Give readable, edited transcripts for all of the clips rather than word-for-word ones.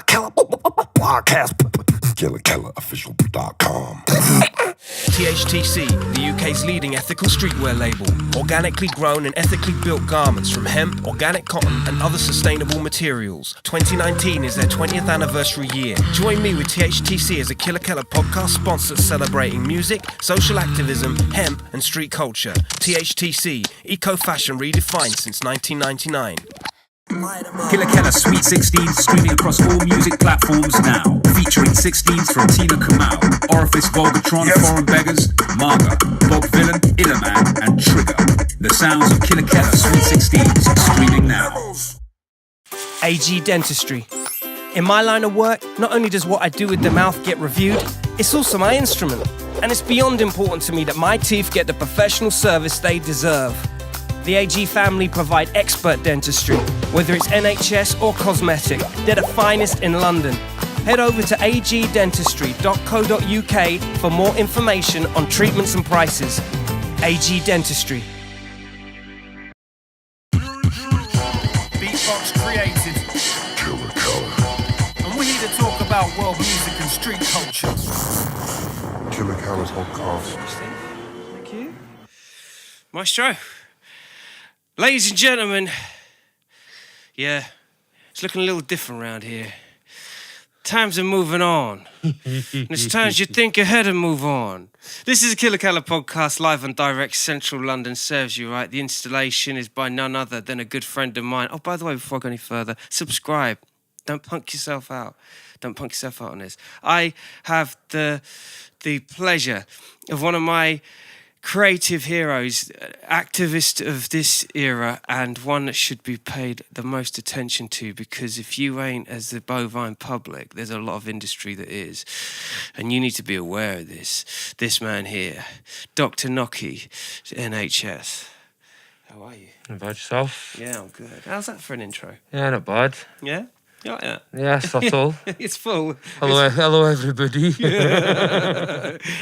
Killa podcast. KillaOfficial.com. THTC, the UK's leading ethical streetwear label. Organically grown and ethically built garments from hemp, organic cotton and other sustainable materials. 2019 is their 20th anniversary year. Join me with THTC as a KELA podcast sponsor celebrating music, social activism, hemp and street culture. THTC, eco-fashion redefined since 1999. KELA Sweet 16 streaming across all music platforms now. Featuring 16s from Tina Kamau, Orifice, Volgatron, Foreign Beggars, Marga, Bob Villain, Illerman, and Trigger. The sounds of KELA Sweet 16s streaming now. AG Dentistry. In my line of work, not only does what I do with the mouth get reviewed, it's also my instrument. And it's beyond important to me that my teeth get the professional service they deserve. The AG family provide expert dentistry, whether it's NHS or cosmetic. They're the finest in London. Head over to agdentistry.co.uk for more information on treatments and prices. AG Dentistry. Beatbox created. Killa. And we're here to talk about world music and street culture. Killa podcast. Thank you. Maestro. Ladies and gentlemen, yeah, it's looking a little different around here. Times are moving on. And it's times you think ahead and move on. This is a KELA podcast live and direct. Central London serves you right. The installation is by none other than a good friend of mine. Oh, by the way, before I go any further, subscribe. Don't punk yourself out. Don't punk yourself out on this. I have the pleasure of one of my creative heroes, activist of this era, and one that should be paid the most attention to, because if you ain't as the bovine public, there's a lot of industry that is, and you need to be aware of this. This man here, Dr NOKI, NHS. How are you? Not bad yourself? Yeah, I'm good. How's that for an intro? Yeah, not bad. Yeah? You like that? Yeah, subtle. It's full. Hello, everybody.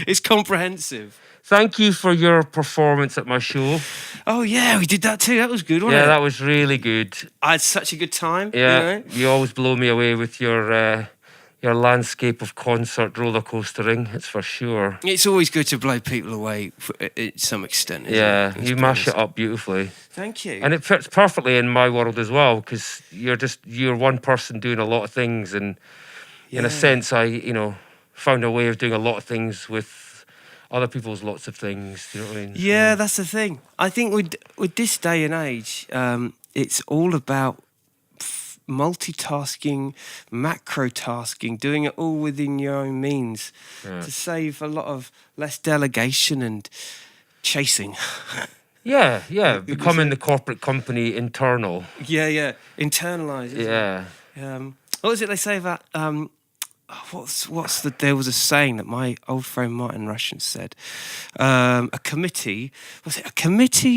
It's comprehensive. Thank you for your performance at my show. Oh, yeah, we did that too. That was good, wasn't it? Yeah, that was really good. I had such a good time. Yeah, You know? you always blow me away with your landscape of concert roller coastering. It's for sure. It's always good to blow people away to some extent. Yeah, isn't it? you mash it up beautifully. Thank you. And it fits perfectly in my world as well, because you're one person doing a lot of things, and in a sense, I found a way of doing a lot of things with other people's lots of things. Do you know what I mean? Yeah, that's the thing. I think with this day and age, it's all about multitasking, macro-tasking, doing it all within your own means to save a lot of less delegation and chasing. Yeah, becoming the corporate company internal. Yeah, internalise. Yeah. What was it they say about there was a saying that my old friend Martin Russian said. A committee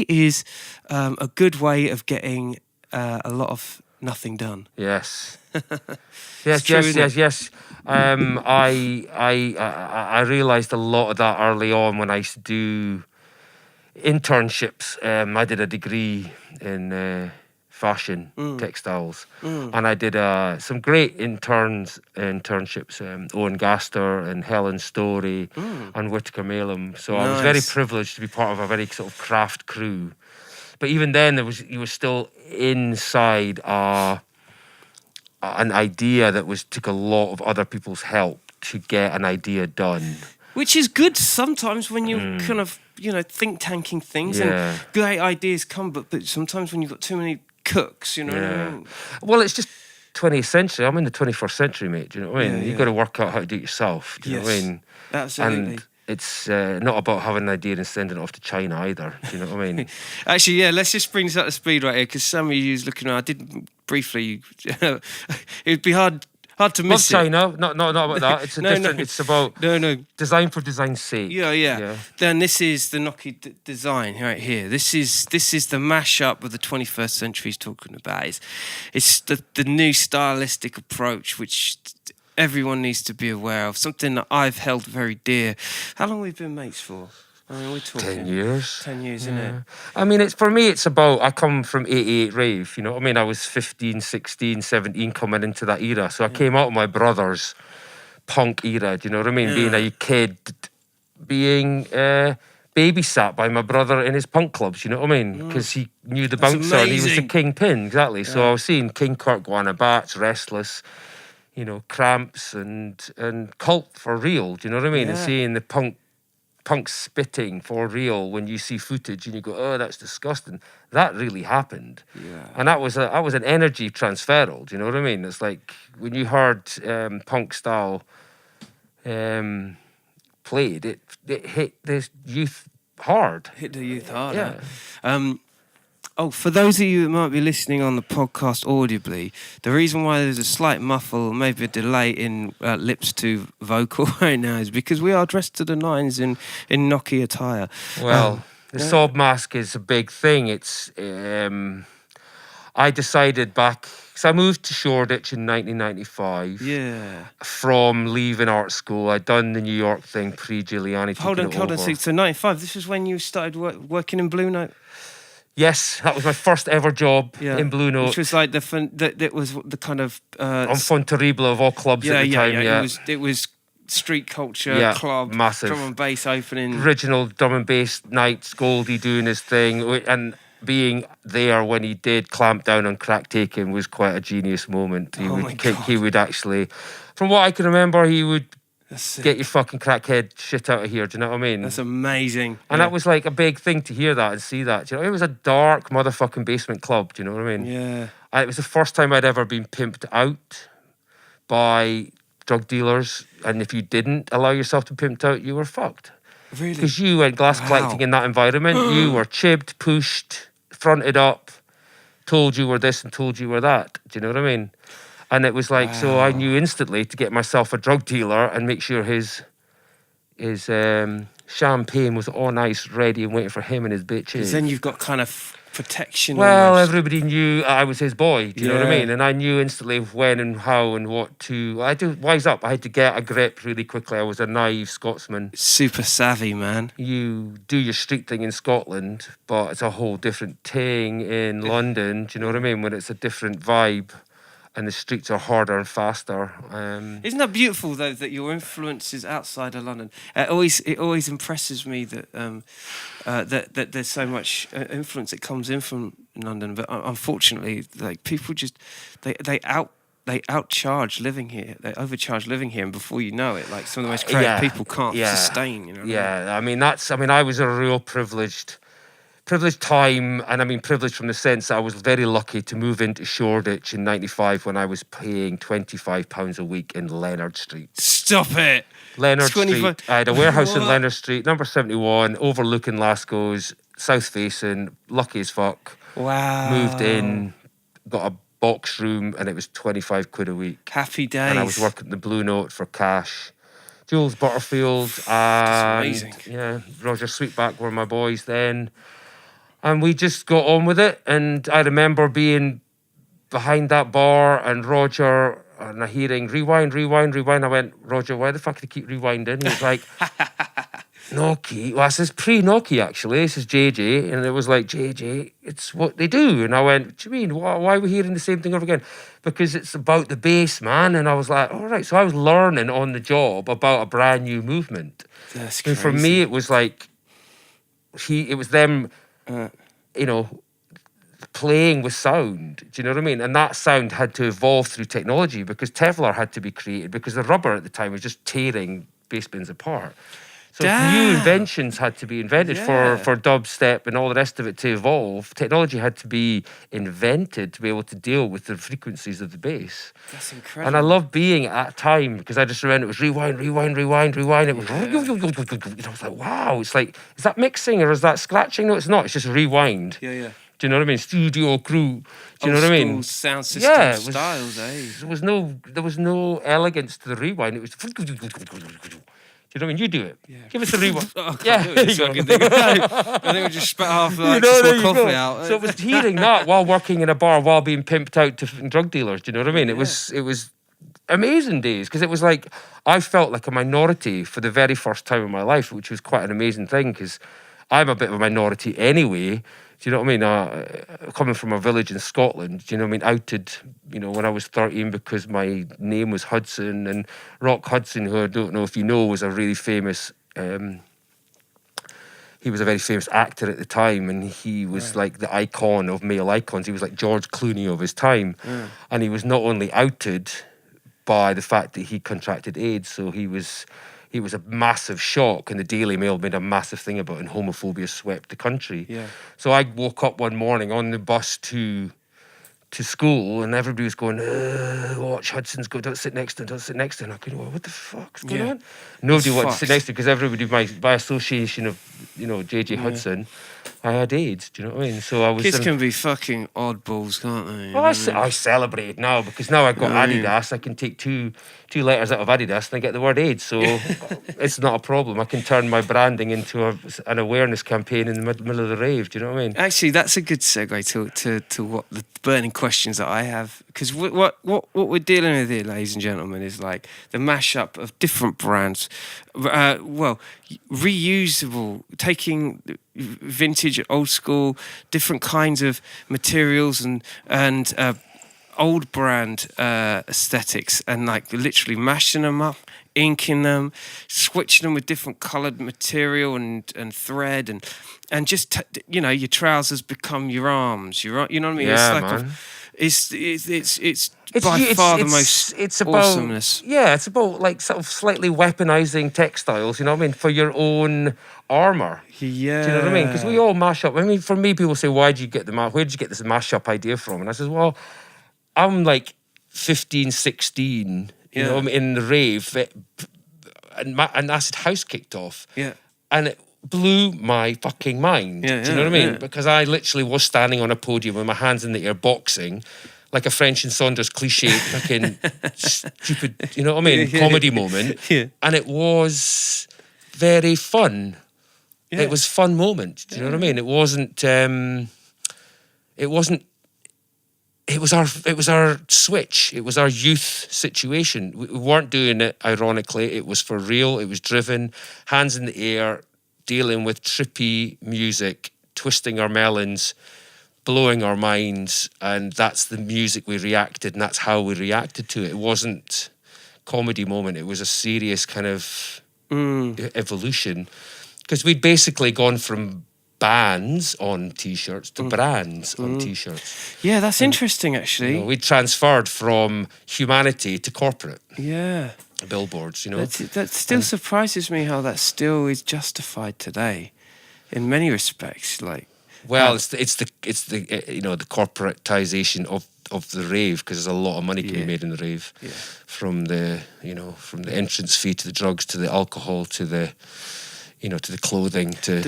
is a good way of getting a lot of nothing done. Yes. It's true, Yes. I realised a lot of that early on when I used to do internships. I did a degree in fashion, textiles, and I did some great internships, Owen Gaster and Helen Story and Whitaker Malum. So I was very privileged to be part of a very sort of craft crew. But even then, you were still inside an idea that took a lot of other people's help to get an idea done. Which is good sometimes when you're kind of, think tanking things and great ideas come, but sometimes when you've got too many cooks, what I mean? Well, it's just 20th century. I'm in the 21st century, mate. Do you know what I mean? You've got to work out how to do it yourself. Do you know what I mean? Absolutely. And it's not about having an idea and sending it off to China either. Do you know what I mean? Actually, yeah, let's just bring this up to speed right here, because some of you looking around, I did briefly, it'd be hard to miss Not China, not about that. It's it's about design for design's sake. Yeah. Then this is the NOKI design right here. This is the mashup of the 21st century he's talking about. It's the new stylistic approach, which everyone needs to be aware of. Something that I've held very dear. How long have we been mates for? I mean, we're talking 10 years. 10 years, isn't it? I mean, it's for me, it's about, I come from 88 rave, you know what I mean? I was 15, 16, 17 coming into that era. So I came out of my brother's punk era, do you know what I mean? Being a kid, being babysat by my brother in his punk clubs, you know what I mean? Because he knew the bouncer and he was the amazing. kingpin, exactly. So I was seeing King Kirk, Guana Bats, Restless, you know, Cramps and Cult for real, do you know what I mean? And seeing the punk spitting for real when you see footage and you go, oh, that's disgusting. That really happened. Yeah. And that was an energy transferal, do you know what I mean? It's like when you heard punk style played, it hit this youth hard. Hit the youth hard. Yeah. For those of you that might be listening on the podcast audibly, the reason why there's a slight muffle, maybe a delay in lips to vocal right now is because we are dressed to the nines in Noki attire. Well, the sob mask is a big thing. It's I decided back, because I moved to Shoreditch in 1995. Yeah. From leaving art school. I'd done the New York thing pre-Giuliani. Hold on. So 95, this was when you started working in Blue Note? Yes, that was my first ever job in Blue Note. Which was like that was the kind of... Enfant terrible of all clubs at the time, It was street culture, club, massive. drum and bass opening. Original drum and bass nights, Goldie doing his thing, and being there when he did clamp down on crack taking was quite a genius moment. He would actually, from what I can remember, he would get your fucking crackhead shit out of here. Do you know what I mean? That's amazing. And that was like a big thing to hear that and see that. Do you know, it was a dark motherfucking basement club. Do you know what I mean? Yeah. It was the first time I'd ever been pimped out by drug dealers, and if you didn't allow yourself to be pimped out, you were fucked. Really? Because you went glass collecting in that environment. You were chibbed, pushed, fronted up, told you were this and told you were that. Do you know what I mean? And it was like, so I knew instantly to get myself a drug dealer and make sure his champagne was on ice, ready and waiting for him and his bitches. Because then you've got kind of protection. Well, almost. everybody knew I was his boy. Do you know what I mean? And I knew instantly when and how and what to. I had to wise up. I had to get a grip really quickly. I was a naive Scotsman. Super savvy, man. You do your street thing in Scotland, but it's a whole different thing in London. Do you know what I mean? When it's a different vibe. And the streets are harder and faster. Isn't that beautiful, though, that your influence is outside of London? It always impresses me that that there's so much influence that comes in from London. But unfortunately, like people just they outcharge living here. They overcharge living here, and before you know it, like some of the most creative people can't sustain. You know. I mean, I was a real privileged time, and I mean privileged from the sense that I was very lucky to move into Shoreditch in 95 when I was paying £25 a week in Leonard Street. Stop it! Leonard 25. Street. I had a warehouse in Leonard Street, number 71, overlooking Lascaux's, south facing, lucky as fuck. Wow. Moved in, got a box room, and it was 25 quid a week. Happy days. And I was working the Blue Note for cash. Jules Butterfield and amazing. Roger Sweetback were my boys then. And we just got on with it. And I remember being behind that bar and Roger and hearing rewind. I went, Roger, why the fuck do you keep rewinding? He was like, Noki. Well, this is pre-Noki, actually. This is JJ. And it was like, JJ, it's what they do. And I went, what do you mean? Why are we hearing the same thing over again? Because it's about the bass, man. And I was like, all right. So I was learning on the job about a brand new movement. That's and crazy. for me, it was like, it was them... playing with sound. Do you know what I mean? And that sound had to evolve through technology because Tevlar had to be created because the rubber at the time was just tearing bass bins apart. So new inventions had to be invented for dubstep and all the rest of it to evolve. Technology had to be invented to be able to deal with the frequencies of the bass. That's incredible. And I love being at that time because I just remember it was rewind. It was I was like, wow, it's like, is that mixing or is that scratching? No, it's not. It's just rewind. Yeah. Do you know what I mean? Studio crew. Do you know what I mean? Sound system styles, There was no elegance to the rewind. It was... Do you know what I mean? You do it. Yeah. Give us a rewind. I can't do it. I think we just spat half the coffee out. So it was hearing that while working in a bar, while being pimped out to drug dealers. Do you know what I mean? It was amazing days, because it was like I felt like a minority for the very first time in my life, which was quite an amazing thing, because I'm a bit of a minority anyway. Do you know what I mean? Coming from a village in Scotland, do you know what I mean? Outed, you know, when I was 13 because my name was Hudson, and Rock Hudson, who I don't know if you know, was a really famous. He was a very famous actor at the time, and he was like the icon of male icons. He was like George Clooney of his time, and he was not only outed by the fact that he contracted AIDS, so he was a massive shock, and the Daily Mail made a massive thing about it, and homophobia swept the country. Yeah. So I woke up one morning on the bus to school, and everybody was going, watch Hudson's go, don't sit next to him, don't sit next to him. I go, well, what the fuck's going on? Nobody wanted to sit next to him, because everybody, by association of, you know, JJ Hudson, I had AIDS, do you know what I mean? So I was... Kids can be fucking oddballs, can't they? Well, I celebrate now, because now I've got Adidas. I can take two letters out of Adidas and I get the word AIDS, so it's not a problem. I can turn my branding into an awareness campaign in the middle of the rave, do you know what I mean? Actually, that's a good segue to what the burning questions that I have, because what we're dealing with here, ladies and gentlemen, is like the mashup of different brands, reusable, taking vintage, old school, different kinds of materials and old brand aesthetics, and like literally mashing them up, inking them, switching them with different coloured material and thread, and just you know, your trousers become your arms. You know what I mean? Yeah, it's like man. It's by far the most awesomeness. Yeah, it's about like sort of slightly weaponizing textiles, you know what I mean, for your own armor. Yeah. Do you know what I mean? Because we all mash up. I mean, for me, people say, where did you get this mashup idea from? And I says, well, I'm like 15, 16, you know, I'm in the rave, and acid house kicked off. Yeah. And it blew my fucking mind. Do you know what I mean? Because I literally was standing on a podium with my hands in the air boxing, like a French and Saunders cliche, fucking stupid, you know what I mean, comedy moment. Yeah. And it was very fun. Yeah. It was a fun moment. Do you know what I mean? It wasn't. It was our switch. It was our youth situation. We weren't doing it ironically. It was for real. It was driven, hands in the air, dealing with trippy music, twisting our melons, blowing our minds, and that's the music we reacted, and that's how we reacted to it. It wasn't comedy moment. It was a serious kind of evolution, because we'd basically gone from bands on T-shirts to brands on T-shirts. Yeah, that's interesting, actually. You know, we transferred from humanity to corporate. Yeah. Billboards, you know. That still surprises me how that still is justified today, in many respects. Like, well, it's the you know, the corporatization of the rave, because there's a lot of money to be made in the rave, from the entrance fee to the drugs to the alcohol to the, you know, to the clothing to.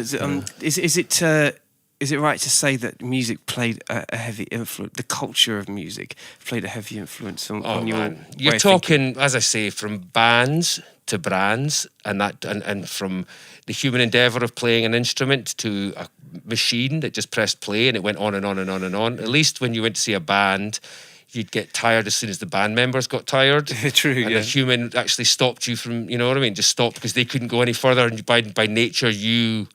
Is it right to say that music played a heavy influence? The culture of music played a heavy influence on your. Man. You're talking, as I say, from bands to brands, and from the human endeavour of playing an instrument to a machine that just pressed play and it went on and on and on and on. At least when you went to see a band, you'd get tired as soon as the band members got tired. True, and the human actually stopped you from, you know what I mean, just stopped because they couldn't go any further, and by nature you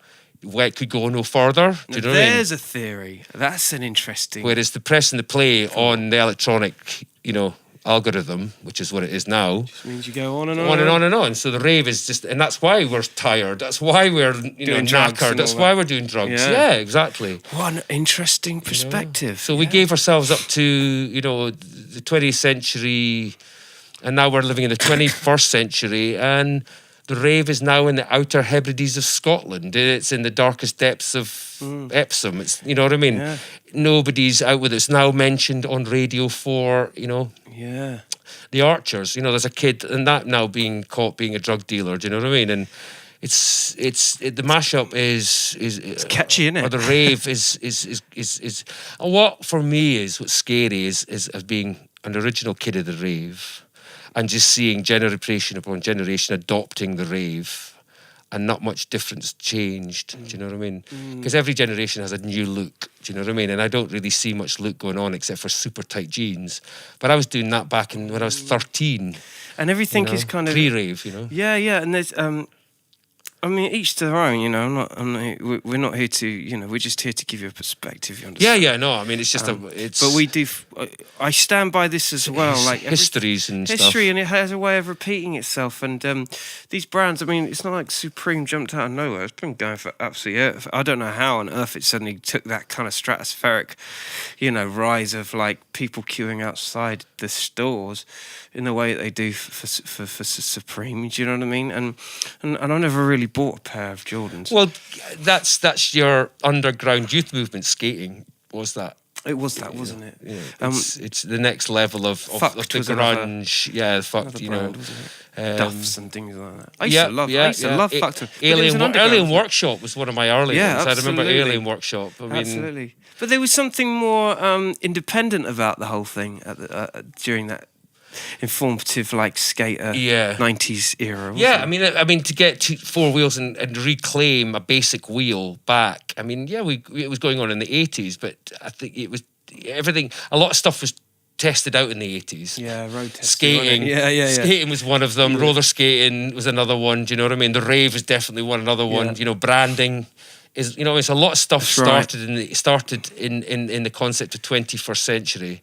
could go no further. Do you know what I mean? There's a theory. That's an interesting. Whereas the press and the play on the electronic, you know, algorithm, which is what it is now, just means you go on and on. On and on and on. So the rave is just, and that's why we're tired. That's why we're knackered. That's why we're doing drugs. Yeah, exactly. What an interesting perspective. So we gave ourselves up to, you know, the 20th century, and now we're living in the 21st century, and the rave is now in the outer Hebrides of Scotland. It's in the darkest depths of Epsom. It's, you know what I mean? Yeah. Nobody's out with it. It's now mentioned on Radio 4, you know. Yeah. The Archers, you know, there's a kid and that now being caught being a drug dealer. Do you know what I mean? And it's the mashup is it's catchy, isn't it? Or the rave is what for me is what's scary is as being an original kid of the rave, and just seeing generation upon generation adopting the rave and not much difference changed. Do you know what I mean? Because every generation has a new look. Do you know what I mean? And I don't really see much look going on except for super tight jeans. But I was doing that back when I was 13. And everything you know, is kind of pre-rave, you know. Yeah, and there's I mean, each to their own, you know. We're not here to, you know. We're just here to give you a perspective. You understand? Yeah, no. I mean, it's just it's. But we do. I stand by this as well. Like histories and stuff. History, and it has a way of repeating itself. And these brands, I mean, it's not like Supreme jumped out of nowhere. It's been going for absolutely. I don't know how on earth it suddenly took that kind of stratospheric, you know, rise of like people queuing outside the stores in the way that they do for Supreme. Do you know what I mean? And I never really bought a pair of Jordans. Well, that's your underground youth movement skating. Was that? It was that, wasn't it? Yeah, it's the next level of the grunge. Yeah, fucked. You know, Duffs and things like that. I used to love Fucked. Alien Workshop was one of my early ones. Absolutely. I remember Alien Workshop. I mean, absolutely. But there was something more independent about the whole thing during that informative, like, skater 90s era. Yeah, I mean to get to four wheels and reclaim a basic wheel back. I mean, yeah, it was going on in the 80s, but I think it was everything. A lot of stuff was tested out in the 80s. Yeah, road testing. Skating. Yeah. Skating was one of them. Yeah. Roller skating was another one. Do you know what I mean? The rave was definitely another one. You know, branding is, you know, it's a lot of stuff started in the concept of 21st century.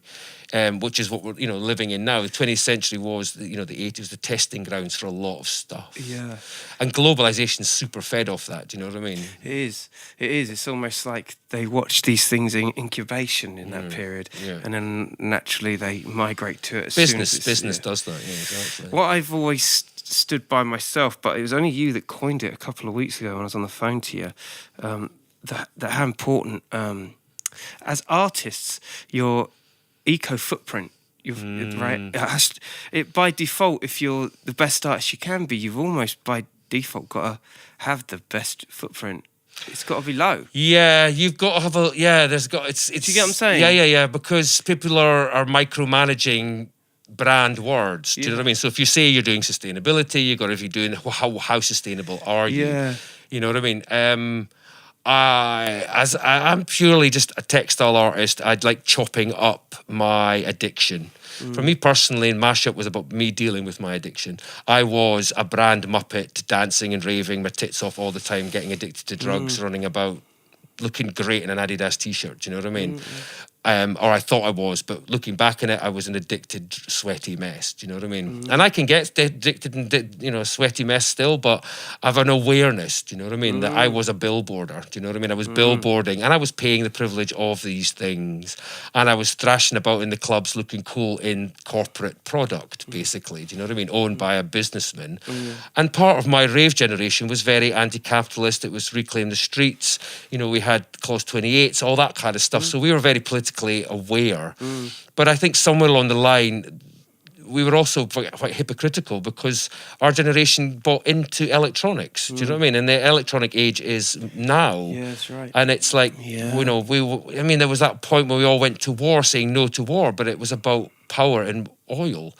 Which is what we're, you know, living in now. The 20th century was, you know, the 80s was the testing grounds for a lot of stuff. Yeah. And globalization's super fed off that. Do you know what I mean? It is. It's almost like they watch these things in incubation in that period, and then naturally they migrate to it. Business does that. Yeah, exactly. What I've always stood by myself, but it was only you that coined it a couple of weeks ago when I was on the phone to you. That how important, as artists, your eco footprint, right? It by default, if you're the best artist you can be, you've almost by default got to have the best footprint. It's got to be low. Yeah, you've got to have a. Yeah, there's got. It's. Do you get what I'm saying? Yeah. Because people are micromanaging brand words. Do you know what I mean? So if you say you're doing sustainability, you got to be doing how sustainable are you? Yeah. You know what I mean? I'm purely just a textile artist. I'd like chopping up my addiction. For me personally, Mashup was about me dealing with my addiction. I was a brand muppet, dancing and raving my tits off all the time, getting addicted to drugs, running about, looking great in an Adidas t-shirt. Do you know what I mean? Or I thought I was, but looking back on it, I was an addicted, sweaty mess. Do you know what I mean? And I can get addicted and, you know, a sweaty mess still, but I have an awareness, do you know what I mean? That I was a billboarder, do you know what I mean? I was billboarding, and I was paying the privilege of these things, and I was thrashing about in the clubs looking cool in corporate product, basically, do you know what I mean? Owned by a businessman. And part of my rave generation was very anti-capitalist. It was reclaim the streets. You know, we had Clause 28s, all that kind of stuff. So we were very politically aware, but I think somewhere along the line we were also quite hypocritical because our generation bought into electronics. Do you know what I mean? And the electronic age is now. Yeah, that's right. And it's like, you know, there was that point where we all went to war saying no to war, but it was about power and oil.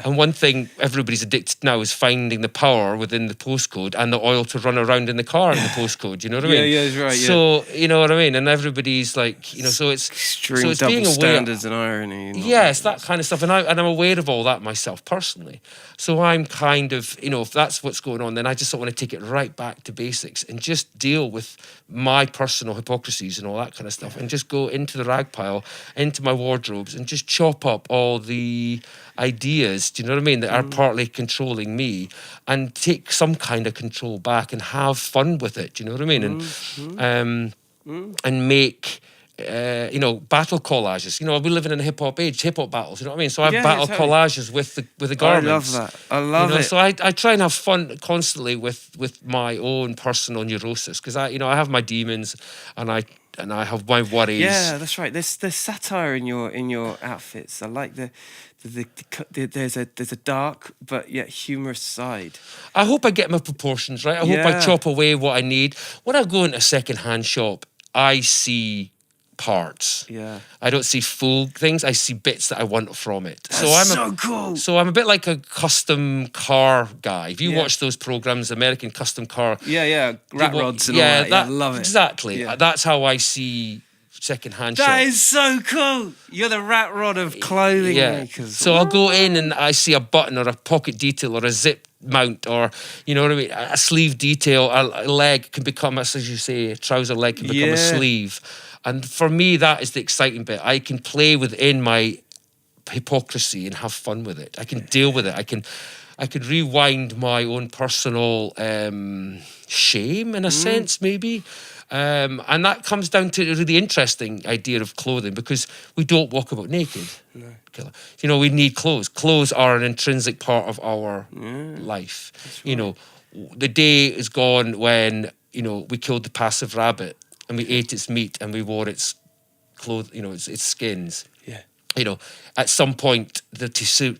And one thing everybody's addicted now is finding the power within the postcode and the oil to run around in the car in the postcode. You know what I mean? Yeah, that's right. So, you know what I mean? And everybody's like, you know, so it's extreme, so it's double being aware. standards and irony. Yeah, it's that kind of stuff. And I'm aware of all that myself personally. So I'm kind of, you know, if that's what's going on, then I just don't want to take it right back to basics and just deal with my personal hypocrisies and all that kind of stuff and just go into the rag pile, into my wardrobes and just chop up all the ideas, do you know what I mean, that are partly controlling me and take some kind of control back and have fun with it, do you know what I mean? And make you know, battle collages. You know, we're living in a hip-hop age, hip-hop battles, you know what I mean? So I have battle collages with the garments. I love that. I love it. So I try and have fun constantly with my own personal neurosis because I have my demons and I have my worries. Yeah, that's right. There's satire in your outfits. I like there's a dark but yet humorous side. I hope I get my proportions right. I hope I chop away what I need. When I go into a second-hand shop, I see parts. Yeah. I don't see full things. I see bits that I want from it. That's so cool. So I'm a bit like a custom car guy. If you Yeah. watch those programs, American Custom Car, Yeah. Rat rods and all that. Yeah, I love it. Exactly. Yeah. That's how I see second-hand That shop. is so cool. You're the rat rod of clothing makers. So I'll go in and I see a button or a pocket detail or a zip mount or, you know what I mean, a sleeve detail. A leg can become, as you say, a trouser leg can become a sleeve. And for me, that is the exciting bit. I can play within my hypocrisy and have fun with it. I can deal with it. I can rewind my own personal shame in a sense, maybe. And that comes down to a really interesting idea of clothing because we don't walk about naked. No. You know, we need clothes. Clothes are an intrinsic part of our life. Right. You know, the day is gone when, you know, we killed the passive rabbit and we ate its meat and we wore its clothes, you know, its skins. Yeah. You know, at some point, the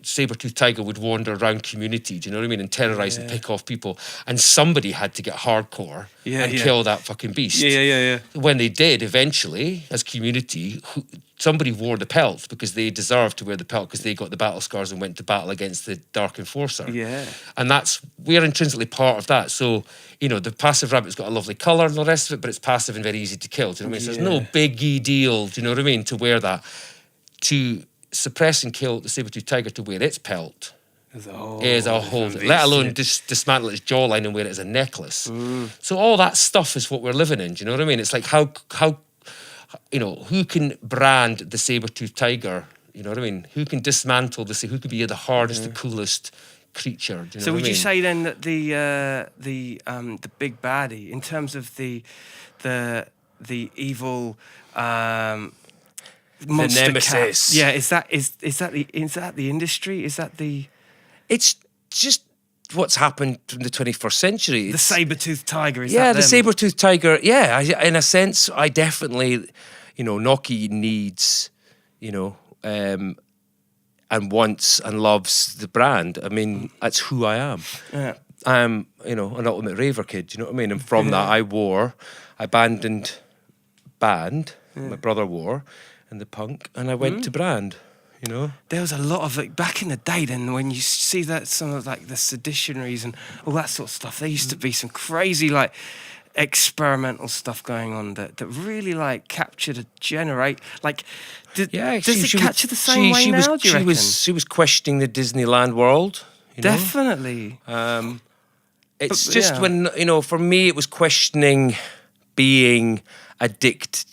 saber-toothed tiger would wander around community, do you know what I mean, and terrorise and pick off people. And somebody had to get hardcore and kill that fucking beast. Yeah. When they did, eventually, as community, somebody wore the pelt because they deserved to wear the pelt because they got the battle scars and went to battle against the Dark Enforcer. Yeah. And we're intrinsically part of that. So, you know, the passive rabbit's got a lovely colour and the rest of it, but it's passive and very easy to kill, do you know what I mean? So there's no biggie deal, do you know what I mean, to wear that. To suppress and kill the saber-toothed tiger to wear its pelt is a whole let alone dismantle its jawline and wear it as a necklace. So all that stuff is what we're living in, do you know what I mean? It's like how you know, who can brand the saber-toothed tiger, you know what I mean? Who can dismantle who can be the hardest, the coolest creature, do you know so what I mean? Would you say then that the big baddie, in terms of the evil monster the nemesis. Cat. Yeah, is that the industry? Is that the? It's just what's happened from the 21st century. The saber-toothed tiger. Is yeah, that the them? saber-toothed tiger. Yeah, in a sense, I definitely, you know, Noki needs, you know, and wants and loves the brand. I mean, that's who I am. Yeah. I'm, you know, an ultimate raver kid. You know what I mean? And from that, I abandoned band. My brother wore. And the punk, and I went to brand, you know. There was a lot of it back in the day. Then when you see that some of like the seditionaries and all that sort of stuff, there used to be some crazy like experimental stuff going on that really like captured a generate. Like, does it capture the same way now? Do you reckon? She was questioning the Disneyland world. You know? Definitely. It's just when, you know, for me it was questioning being addicted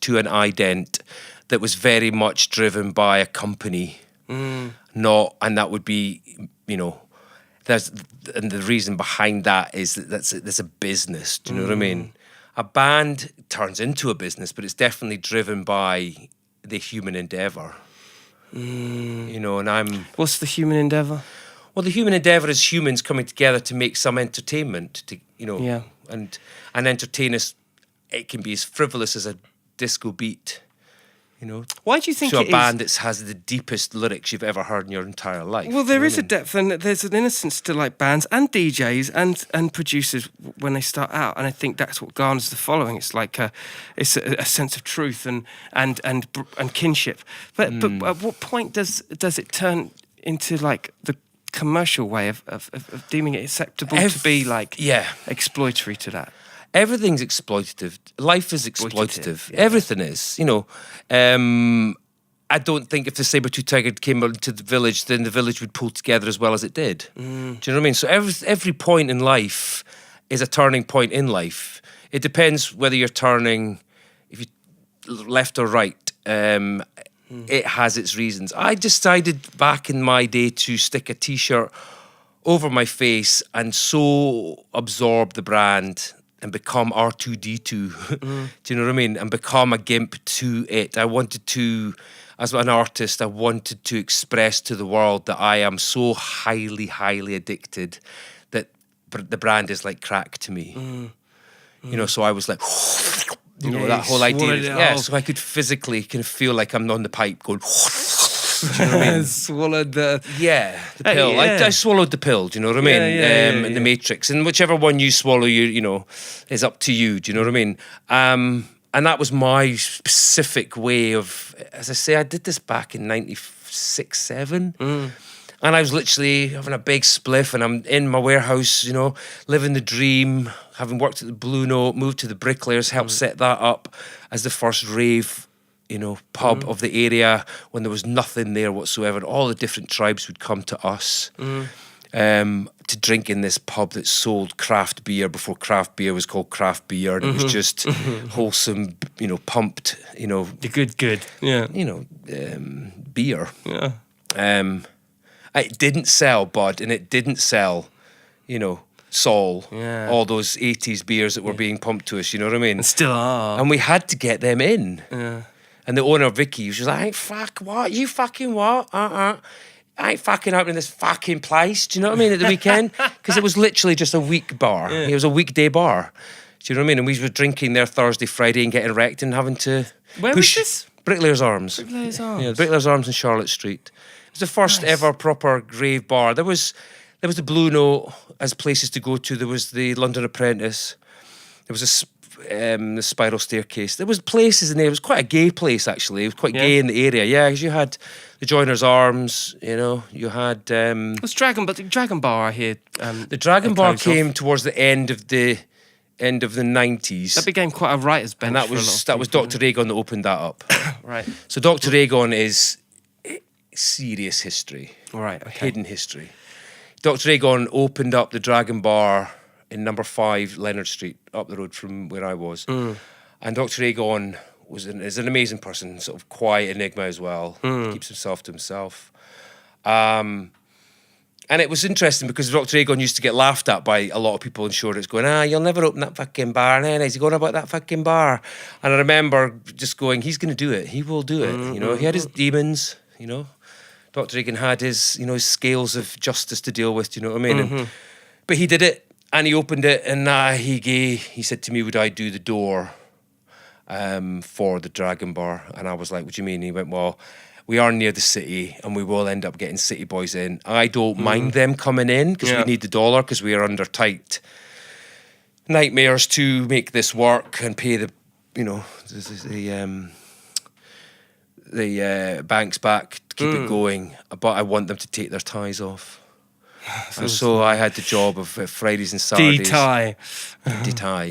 to an ident that was very much driven by a company, and that would be, you know, and the reason behind that is that that's a business. Do you know what I mean? A band turns into a business, but it's definitely driven by the human endeavour. You know, and What's the human endeavour? Well, the human endeavour is humans coming together to make some entertainment, to, you know, and entertain us. It can be as frivolous as a disco beat, you know. Why do you think a band that has the deepest lyrics you've ever heard in your entire life? Well, there is a depth and there's an innocence to like bands and DJs and producers when they start out, and I think that's what garners the following. It's like it's a sense of truth and kinship. But at what point does it turn into like the commercial way of deeming it acceptable to be like exploitatory to that? Everything's exploitative. Life is exploitative. Everything is, you know. I don't think if the saber-toothed tiger came into the village, then the village would pull together as well as it did. Do you know what I mean? So every point in life is a turning point in life. It depends whether you're turning, if you left or right. It has its reasons. I decided back in my day to stick a T-shirt over my face and so absorb the brand and become R2D2, do you know what I mean? And become a gimp to it. I wanted to, as an artist, I wanted to express to the world that I am so highly, highly addicted that the brand is like crack to me. You know, so I was like, you know, that whole idea. So I could physically kind of feel like I'm on the pipe going, do you know what I mean? Swallowed the pill. I swallowed the pill. Do you know what I mean? In the Matrix, and whichever one you swallow, you know, is up to you. Do you know what I mean? And that was my specific way of, as I say, I did this back in 96, 7. And I was literally having a big spliff, and I'm in my warehouse, you know, living the dream, having worked at the Blue Note, moved to the Bricklayers, helped set that up as the first rave, you know, pub of the area when there was nothing there whatsoever. And all the different tribes would come to us to drink in this pub that sold craft beer before craft beer was called craft beer. And it was just wholesome, you know, pumped, you know. The good. Yeah. You know, beer. Yeah. It didn't sell Bud, and it didn't sell, you know, Sol, all those 80s beers that were being pumped to us, you know what I mean? And still are. And we had to get them in. Yeah. And the owner, Vicky, she was like, fuck, what? You fucking what? I ain't fucking opening this fucking place. Do you know what I mean? At the weekend? Because it was literally just a week bar. Yeah. It was a weekday bar. Do you know what I mean? And we were drinking there Thursday, Friday and getting wrecked and having to Where push was this? Bricklayers Arms. Bricklayers Arms. Yeah, Bricklayers Arms in Charlotte Street. It was the first ever proper rave bar. There was the Blue Note as places to go to. There was the London Apprentice. There was the Spiral Staircase. There was places in there. It was quite a gay place, actually. It was quite gay in the area. Yeah, because you had the Joiners Arms. You know, you had What's Dragon? But the Dragon Bar I hear. the Dragon Bar came towards the end of the 90s. That became quite a writer's bench. And that for a lot was of people. Dr. Aegon that opened that up. Right. So Dr. Aegon is serious history. Right. Okay. Hidden history. Dr. Aegon opened up the Dragon Bar in number 5 Leonard Street, up the road from where I was. And Dr. Aegon is an amazing person, sort of quiet enigma as well. He keeps himself to himself. And it was interesting because Dr. Aegon used to get laughed at by a lot of people in Shoreditch going, you'll never open that fucking bar. Is he going about that fucking bar? And I remember just going, he's going to do it. He will do it. You know, he had his demons, you know. Dr. Aegon had his, you know, his scales of justice to deal with, do you know what I mean? But he did it, and he opened it, and he said to me, would I do the door for the Dragon Bar? And I was like, what do you mean? He went, well, we are near the city, and we will end up getting city boys in. I don't mind them coming in, because we need the dollar, because we are under tight nightmares to make this work and pay the, you know, the banks back to keep it going, but I want them to take their ties off. And so I had the job of Fridays and Saturdays. D-tie,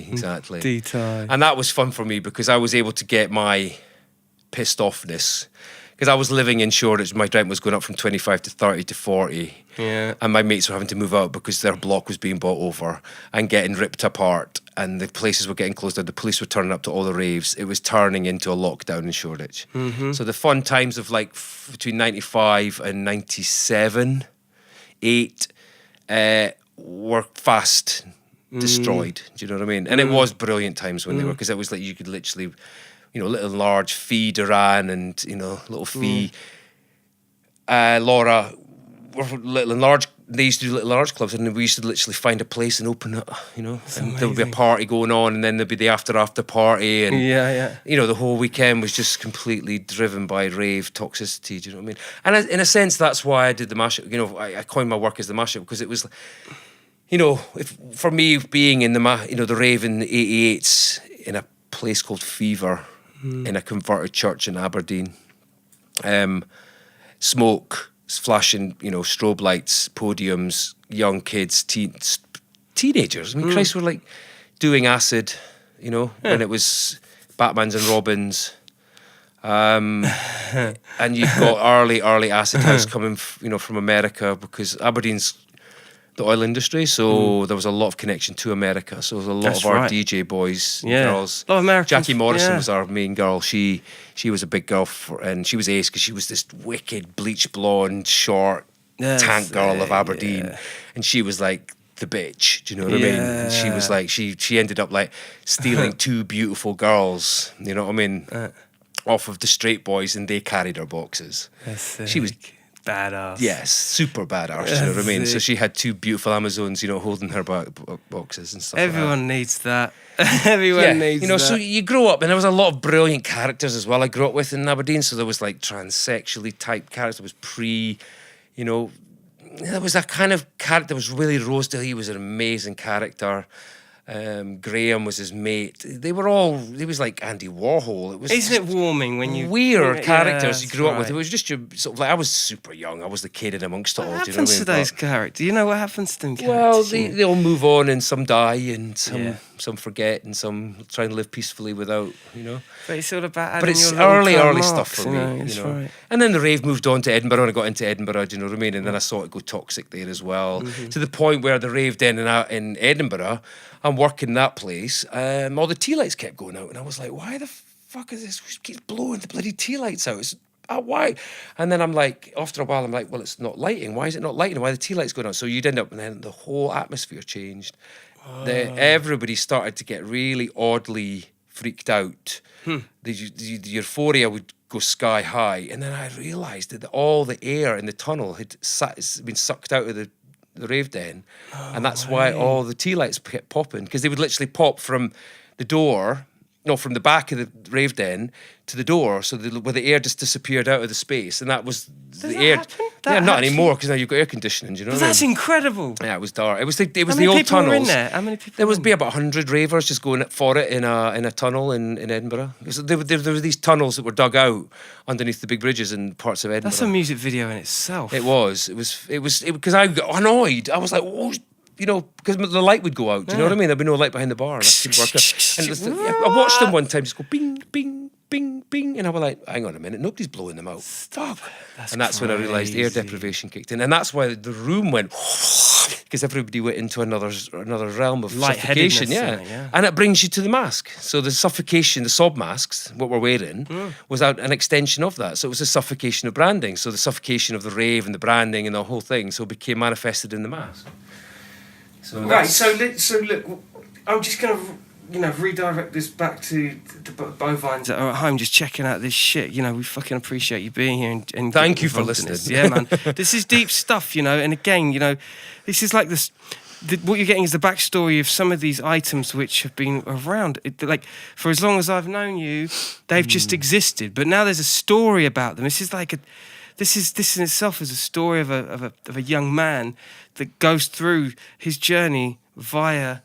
exactly. D-tie. And that was fun for me because I was able to get my pissed offness. Because I was living in Shoreditch, my rent was going up from 25 to 30 to 40. Yeah. And my mates were having to move out because their block was being bought over and getting ripped apart. And the places were getting closed down. The police were turning up to all the raves. It was turning into a lockdown in Shoreditch. So the fun times of like between 95 and 97, 8 were fast destroyed. Do you know what I mean? And it was brilliant times when they were, because it was like you could literally, you know, Little and Large, Fee Duran, and, you know, Little Fee, Laura, were Little and Large. They used to do Little and Large clubs, and we used to literally find a place and open it, you know. And there would be a party going on, and then there'd be the after party, and you know, the whole weekend was just completely driven by rave toxicity. Do you know what I mean? And in a sense, that's why I did the mashup. You know, I coined my work as the mashup because it was, you know, for me being in the rave in the 88s in a place called Fever, in a converted church in Aberdeen, smoke, flashing, you know, strobe lights, podiums, young kids, teenagers. I mean, Christ, we're like doing acid, you know, when it was Batmans and Robins. And you've got early acid house coming, you know, from America, because Aberdeen's the oil industry, so there was a lot of connection to America. So there was a lot of our DJ boys, girls. A lot of Americans. Jackie Morrison was our main girl. She was a big girl, and she was ace because she was this wicked bleach blonde, short tank girl of Aberdeen, and she was like the bitch. Do you know what I mean? And she was like she ended up like stealing 2 beautiful girls. You know what I mean? Off of the straight boys, and they carried her boxes. She was badass. Yes, super badass. You know what I mean? So she had 2 beautiful Amazons, you know, holding her boxes and stuff. Everyone needs that. Everyone needs that. You know, so you grow up, and there was a lot of brilliant characters as well I grew up with in Aberdeen. So there was like transsexually type character. There was you know, there was a kind of character that was really Rosedale. He was an amazing character. Graham was his mate. They were all. He was like Andy Warhol. It was. Isn't it warming when you weird yeah, characters you that's grew up with? right. It was just your sort of like I was super young. I was the kid in amongst it all. What Do you know what I happens mean? to those But- characters? You know what happens to them well, characters? they all move on, and some die, and Yeah. some forget, and some try and live peacefully without, But it's all about adding But it's your little early marks, stuff for me, It's right. And then the rave moved on to Edinburgh, and I got into Edinburgh. Do you know what I mean? And then I saw it go toxic there as well, to the point where the rave den in Edinburgh, I'm working that place. All the tea lights kept going out, and I was like, why the fuck is this? Who keeps blowing the bloody tea lights out? Why? And then I'm like, after a while, I'm like, well, it's not lighting. Why is it not lighting? Why are the tea lights going on? So you'd end up, and then the whole atmosphere changed. Everybody started to get really oddly freaked out. The euphoria would go sky high, and then I realised that all the air in the tunnel had been sucked out of the rave den, and that's why all the tea lights kept popping, because they would literally pop from the door. No, from the back of the rave den to the door, so where the air just disappeared out of the space, and that was the air. happen? Yeah, That not actually- anymore, because now you've got air conditioning. Do you know But what I that's mean? incredible. Yeah, it was dark. It was the How old many people tunnels. were in there? How many people? There were was in be about 100 ravers just going for it in a tunnel in Edinburgh. So there were these tunnels that were dug out underneath the big bridges in parts of Edinburgh. That's a music video in itself. It was because I got annoyed. I was like, oh, because the light would go out. Do you know what I mean? There'd be no light behind the bar. And I couldn't work out. And it was I watched them one time just go bing, bing, bing, bing, and I was like, hang on a minute, nobody's blowing them out. Stop. And that's when I realised air crazy. deprivation kicked in, and that's why the room went because everybody went into another realm of Lightheadedness, suffocation. yeah. And it brings you to the mask. So the suffocation, the sob masks, what we're wearing, was an extension of that. So it was a suffocation of branding. So the suffocation of the rave and the branding and the whole thing, so it became manifested in the mask. So Right, so look, I'm just going to, redirect this back to the bovines that are at home just checking out this shit. We fucking appreciate you being here and Thank you for involved in this. listening. Yeah, man. This is deep stuff, and again, this is like this. What you're getting is the backstory of some of these items which have been around. Like, for as long as I've known you, they've just existed. But now there's a story about them. This is like this in itself is a story of a young man that goes through his journey via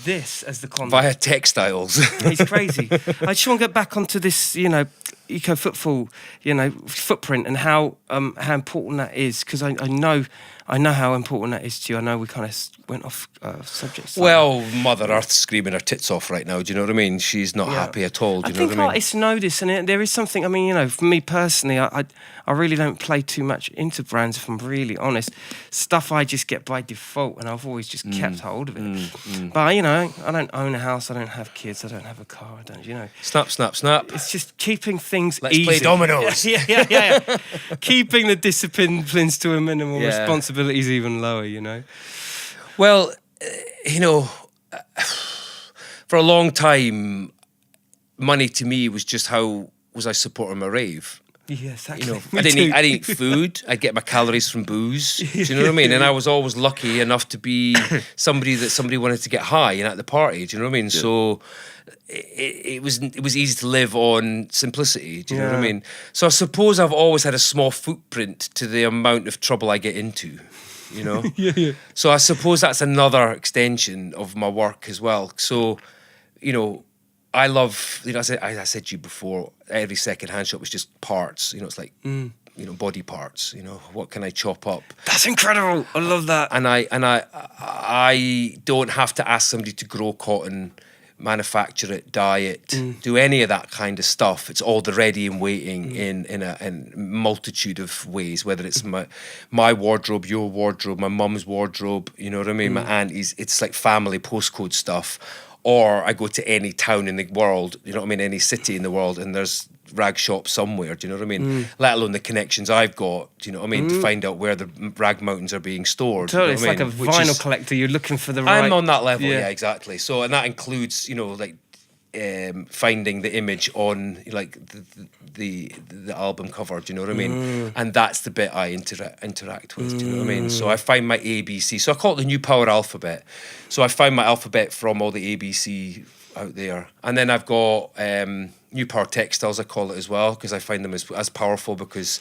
this as the content. via textiles. It's crazy. I just want to get back onto this, eco footfall, footprint, and how important that is, because I know how important that is to you. I know we kind of went off subject. slightly. Well, Mother Earth's screaming her tits off right now. Do you know what I mean? She's not happy at all. Do I you know think what I mean? artists know this, and there is something. I mean, for me personally, I really don't play too much into brands, if I'm really honest. Stuff I just get by default, and I've always just kept hold of it. But I don't own a house, I don't have kids, I don't have a car, I don't, Snap, snap, snap. It's just keeping things Let's easy. play dominoes. Yeah. Keeping the disciplines to a minimum, Yeah. responsibilities even lower, Well, for a long time, money to me was just how was I supporting my rave. Yeah, exactly. I didn't eat food. I'd get my calories from booze. Do you know what I mean? And I was always lucky enough to be somebody wanted to get high and at the party. Do you know what I mean? Yeah. So it was easy to live on simplicity. Do you know what I mean? So I suppose I've always had a small footprint to the amount of trouble I get into. Yeah. So I suppose that's another extension of my work as well. So, I love, as I said to you before, every second-hand shop is just parts. It's like, body parts. What can I chop up? That's incredible. I love that. And I don't have to ask somebody to grow cotton, manufacture it, dye it, do any of that kind of stuff. It's all the ready and waiting in a multitude of ways, whether it's my wardrobe, your wardrobe, my mum's wardrobe, you know what I mean, my auntie's. It's like family postcode stuff. Or I go to any town in the world, you know what I mean, any city in the world, and there's rag shops somewhere, do you know what I mean? Let alone the connections I've got, do you know what I mean, to find out where the rag mountains are being stored. Totally, you know it's like a vinyl collector. You're looking for the right... I'm on that level, yeah, exactly. So, and that includes, finding the image on, like, the album cover, do you know what I mean? And that's the bit I interact with, do you know what I mean? So I find my ABC. So I call it the New Power Alphabet. So I find my alphabet from all the ABC out there. And then I've got New Power Textiles, I call it as well, because I find them as powerful, because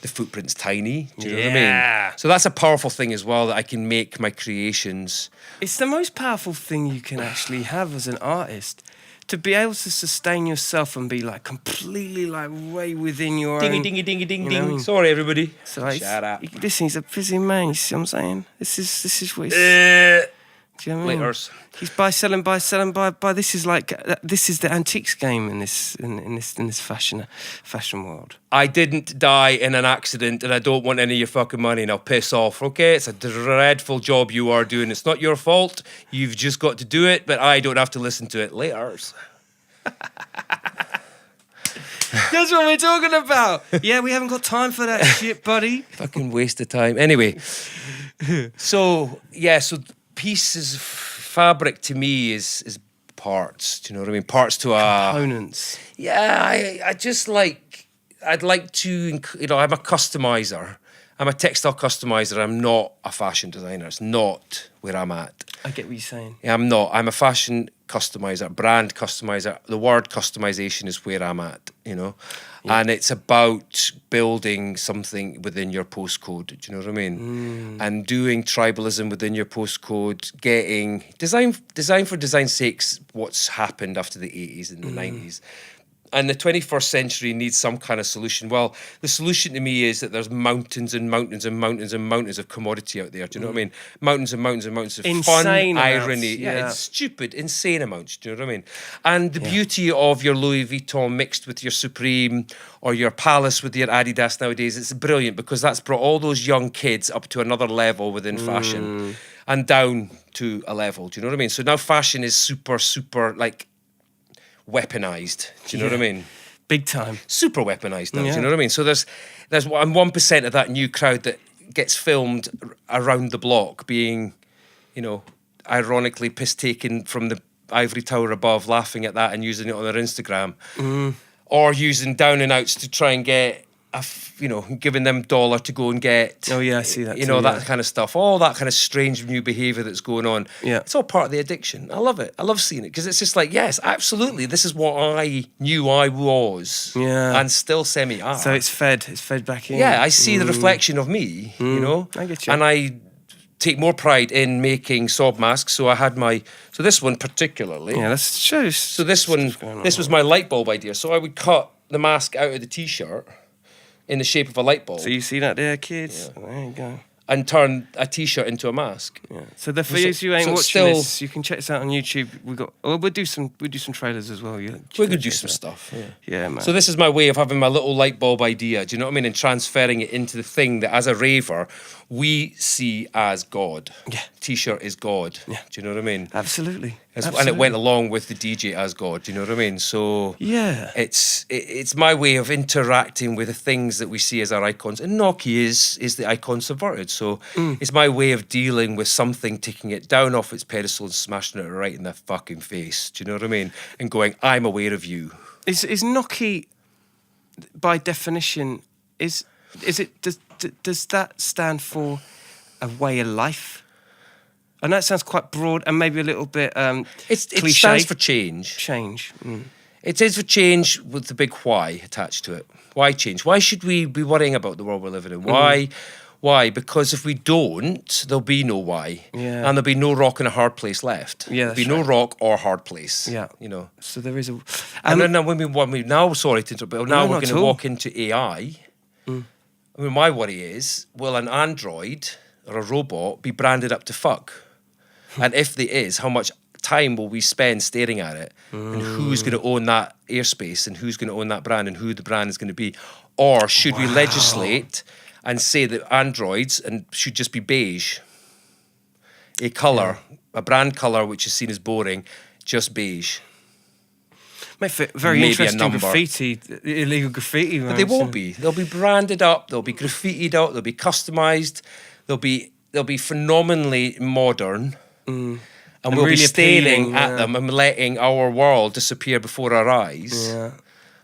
the footprint's tiny. Do you know what I Yeah. mean? So that's a powerful thing as well, that I can make my creations. It's the most powerful thing you can actually have as an artist. To be able to sustain yourself and be like completely like way within your own... Dingy, ding, you know what I ding. mean? Sorry, everybody. So like, Shut up. Listen, he's a busy man, you see what I'm saying? This is what he's... Do you know what I mean? Laters. He's buy, selling, buy. This is like this is the antiques game in this fashion world. I didn't die in an accident, and I don't want any of your fucking money. Now piss off, okay? It's a dreadful job you are doing. It's not your fault. You've just got to do it, but I don't have to listen to it. Laters. That's what we're talking about. Yeah, we haven't got time for that shit, buddy. Fucking waste of time. Anyway, so pieces of fabric to me is parts. Do you know what I mean? Parts to a... Components. Yeah, I just like... I'd like to... I'm a customizer. I'm a textile customizer. I'm not a fashion designer. It's not where I'm at. I get what you're saying. Yeah, I'm not. I'm a fashion customizer, brand customizer. The word customization is where I'm at, you know? Yeah. And it's about building something within your postcode, do you know what I mean? And doing tribalism within your postcode, getting... Design for design's sake's what's happened after the 80s and the 90s. And the 21st century needs some kind of solution. Well, the solution to me is that there's mountains and mountains and mountains and mountains of commodity out there. Do you know what I mean? Mountains and mountains and mountains of Insane fun, amounts, irony. yeah. It's stupid, insane amounts. Do you know what I mean? And the beauty of your Louis Vuitton mixed with your Supreme or your Palace with your Adidas nowadays, it's brilliant because that's brought all those young kids up to another level within fashion and down to a level. Do you know what I mean? So now fashion is super, super, like... weaponized. Do you know what I mean? Big time. Super weaponized now. Do you know what I mean? So there's 1% of that new crowd that gets filmed around the block being, you know, ironically piss taken from the ivory tower above, laughing at that and using it on their Instagram, or using down and outs to try and get giving them $1 to go and get. Oh yeah, I see that. You know, that kind of stuff. All that kind of strange new behaviour that's going on. Yeah, it's all part of the addiction. I love it. I love seeing it because it's just like, yes, absolutely. This is what I knew I was. Yeah, and still semi-are. So it's fed back in. Yeah, I see the reflection of me. You know, I get you. And I take more pride in making sob masks. So I had so this one particularly. Yeah, let's show. So this was my light bulb idea. So I would cut the mask out of the t-shirt in the shape of a light bulb. So you see that there, kids? Yeah. There you go. And turn a t-shirt into a mask. Yeah. So for those who ain't watching this, you can check this out on YouTube. We'll do some trailers as well. Yeah, we're gonna do some stuff. Yeah, man. So this is my way of having my little light bulb idea. Do you know what I mean? And transferring it into the thing that, as a raver, we see as God. Yeah. T-shirt is God. Yeah. Do you know what I mean? Absolutely. And it went along with the DJ as God. Do you know what I mean? So yeah, it's my way of interacting with the things that we see as our icons. And Noki is the icon subverted. So it's my way of dealing with something, taking it down off its pedestal and smashing it right in the fucking face. Do you know what I mean? And going, I'm aware of you. Is Noki, by definition, does that stand for a way of life? I know it sounds quite broad and maybe a little bit it cliche. stands for change. Change. It is for change with the big why attached to it. Why change? Why should we be worrying about the world we're living in? Why? Why? Because if we don't, there'll be no why. Yeah. And there'll be no rock and a hard place left. Yeah, There'll be no rock or hard place. Yeah. You know. So there is a... And then sorry to interrupt, but now we're going to walk into AI. I mean, my worry is, will an android or a robot be branded up to fuck? And if there is, how much time will we spend staring at it? And who's going to own that airspace? And who's going to own that brand? And who the brand is going to be? Or should we legislate and say that androids should just be beige? A colour, a brand colour which is seen as boring, just beige. Very Maybe interesting graffiti, illegal graffiti. But they won't be. They'll be branded up. They'll be graffitied out. They'll be customised. They'll be phenomenally modern. And we'll really be staring appealing, at them and letting our world disappear before our eyes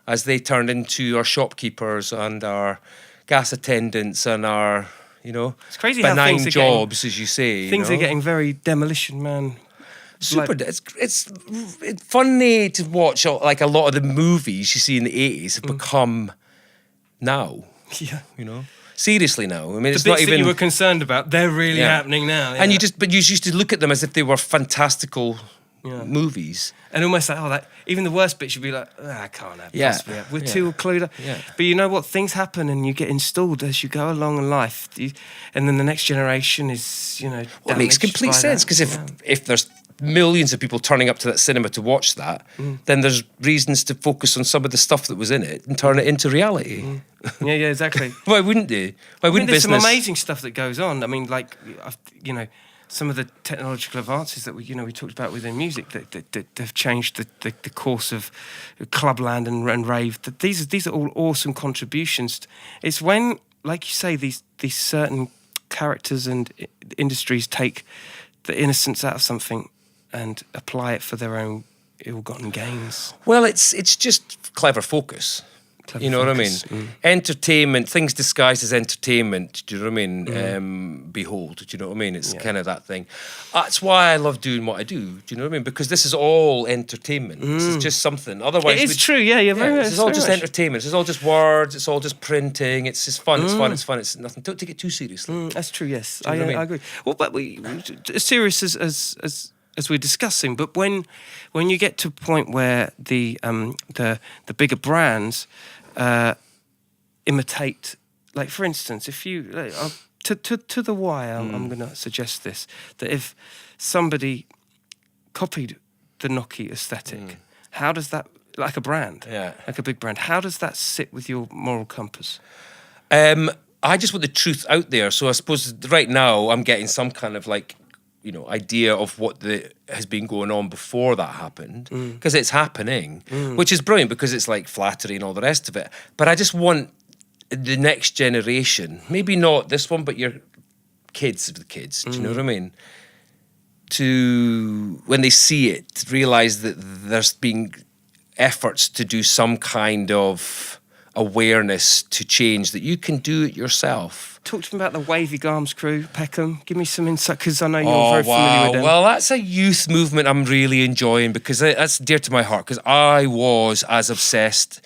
as they turn into our shopkeepers and our gas attendants and our, it's crazy benign how jobs, as you say. Things are getting very Demolition Man. Super. It's funny to watch. Like a lot of the movies you see in the 80s have become now. Yeah. You know, seriously now. I mean, The it's bits not that even. you were concerned about, they're really Yeah. happening now. And yeah. you used to look at them as if they were fantastical movies. And almost like, that even the worst bits, you'd be like, I can't have Yeah. possibly have. We're Yeah. too clued up. Yeah. But you know what? Things happen and you get installed as you go along in life. And then the next generation is, Well, it makes damaged complete by sense that. because Yeah. if there's millions of people turning up to that cinema to watch that, then there's reasons to focus on some of the stuff that was in it and turn it into reality. Yeah, exactly. Why wouldn't they? Why I mean, wouldn't there's some business? amazing stuff that goes on. I mean, like, some of the technological advances that we talked about within music that have changed the course of clubland and rave. These are all awesome contributions. It's when, like you say, these certain characters and industries take the innocence out of something and apply it for their own ill-gotten gains. Well, it's just clever focus. Clever You know focus. what I mean? Entertainment, things disguised as entertainment. Do you know what I mean? Behold, do you know what I mean? It's kind of that thing. That's why I love doing what I do. Do you know what I mean? Because this is all entertainment. This is just something. Otherwise, It is true, yeah, very much. this is all very just much. entertainment. It's all just words. It's all just printing. It's just fun. It's fun. It's fun. It's nothing. Don't take it too seriously. That's true, yes. you know what I mean? I agree. Well, but we as serious as we're discussing, but when you get to a point where the bigger brands imitate, like for instance, if you to the why, I'm going to suggest this, that if somebody copied the Noki aesthetic, how does that, like a brand, like a big brand, how does that sit with your moral compass? I just want the truth out there. So I suppose right now I'm getting some kind of idea of what has been going on before that happened, because it's happening, which is brilliant because it's like flattery and all the rest of it. But I just want the next generation, maybe not this one, but your kids of the kids, do you know what I mean? To, when they see it, realise that there's been efforts to do some kind of awareness to change, that you can do it yourself. Talk to me about the Wavy Garms crew, Peckham. Give me some insight, because I know you're very familiar with them. Well, that's a youth movement I'm really enjoying, because that's dear to my heart, because I was as obsessed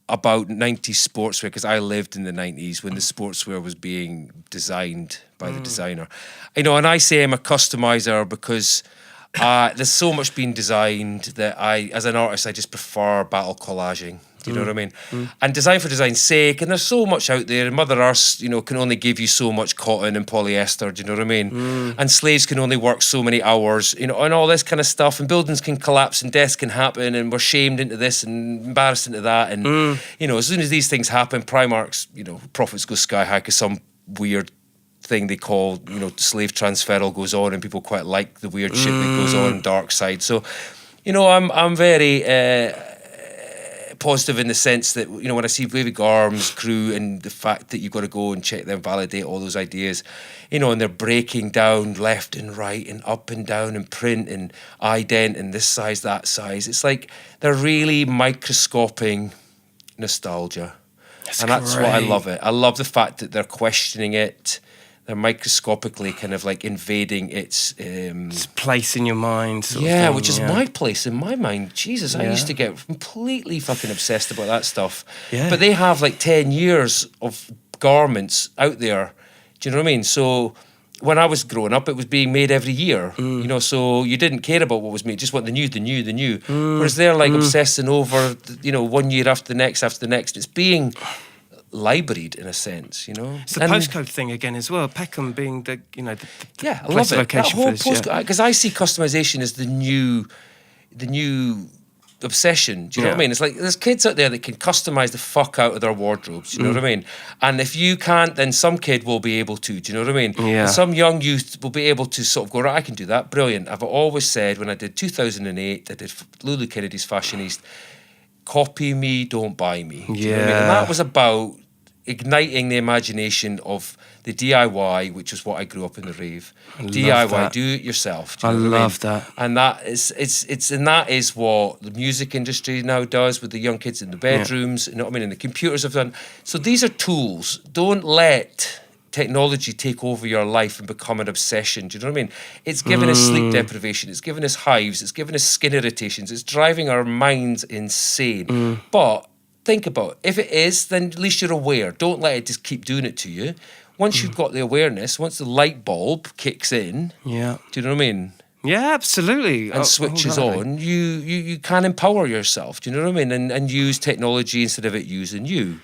about 90s sportswear, because I lived in the 90s when the sportswear was being designed by the designer. And I say I'm a customizer because there's so much being designed that as an artist, I just prefer battle collaging. Do you know what I mean? And design for design's sake, and there's so much out there, and Mother Earth, can only give you so much cotton and polyester, do you know what I mean? And slaves can only work so many hours, and all this kind of stuff, and buildings can collapse and deaths can happen, and we're shamed into this and embarrassed into that, and, as soon as these things happen, Primark's, profits go sky high because some weird thing they call, slave transferal goes on, and people quite like the weird shit that goes on, dark side. So, I'm very positive in the sense that, when I see Wavy Garms crew and the fact that you've got to go and check them, validate all those ideas, and they're breaking down left and right and up and down and print and ident and this size, that size. It's like they're really microscoping nostalgia. That's what I love it. I love the fact that they're questioning it. They're microscopically kind of like invading its place in your mind. Sort of thing, which is my place in my mind. Jesus, I used to get completely fucking obsessed about that stuff. Yeah. But they have like 10 years of garments out there. Do you know what I mean? So when I was growing up, it was being made every year. So you didn't care about what was made, just want the new. Whereas they're like obsessing over, 1 year after the next. It's being libraried in a sense, It's the postcode thing again as well. Peckham being the I love place of it. That location whole for this, because I see customization as the new obsession. Do you know what I mean? It's like there's kids out there that can customize the fuck out of their wardrobes. Do you know what I mean? And if you can't, then some kid will be able to. Do you know what I mean? Yeah. And some young youth will be able to sort of go, right, I can do that. Brilliant. I've always said when I did 2008, I did Lulu Kennedy's Fashion East. Copy me, don't buy me. Do you know what I mean? And that was about igniting the imagination of the DIY, which is what I grew up in the rave. DIY, that. do it yourself. I love that. And that is what the music industry now does with the young kids in the bedrooms. You know what I mean? And the computers have done. So these are tools. Don't let technology take over your life and become an obsession. Do you know what I mean? It's given us sleep deprivation. It's given us hives. It's given us skin irritations. It's driving our minds insane. But think about it. If it is, then at least you're aware. Don't let it just keep doing it to you. Once you've got the awareness, once the light bulb kicks in, do you know what I mean? Yeah, absolutely. And switches on, you can empower yourself. Do you know what I mean? And use technology instead of it using you.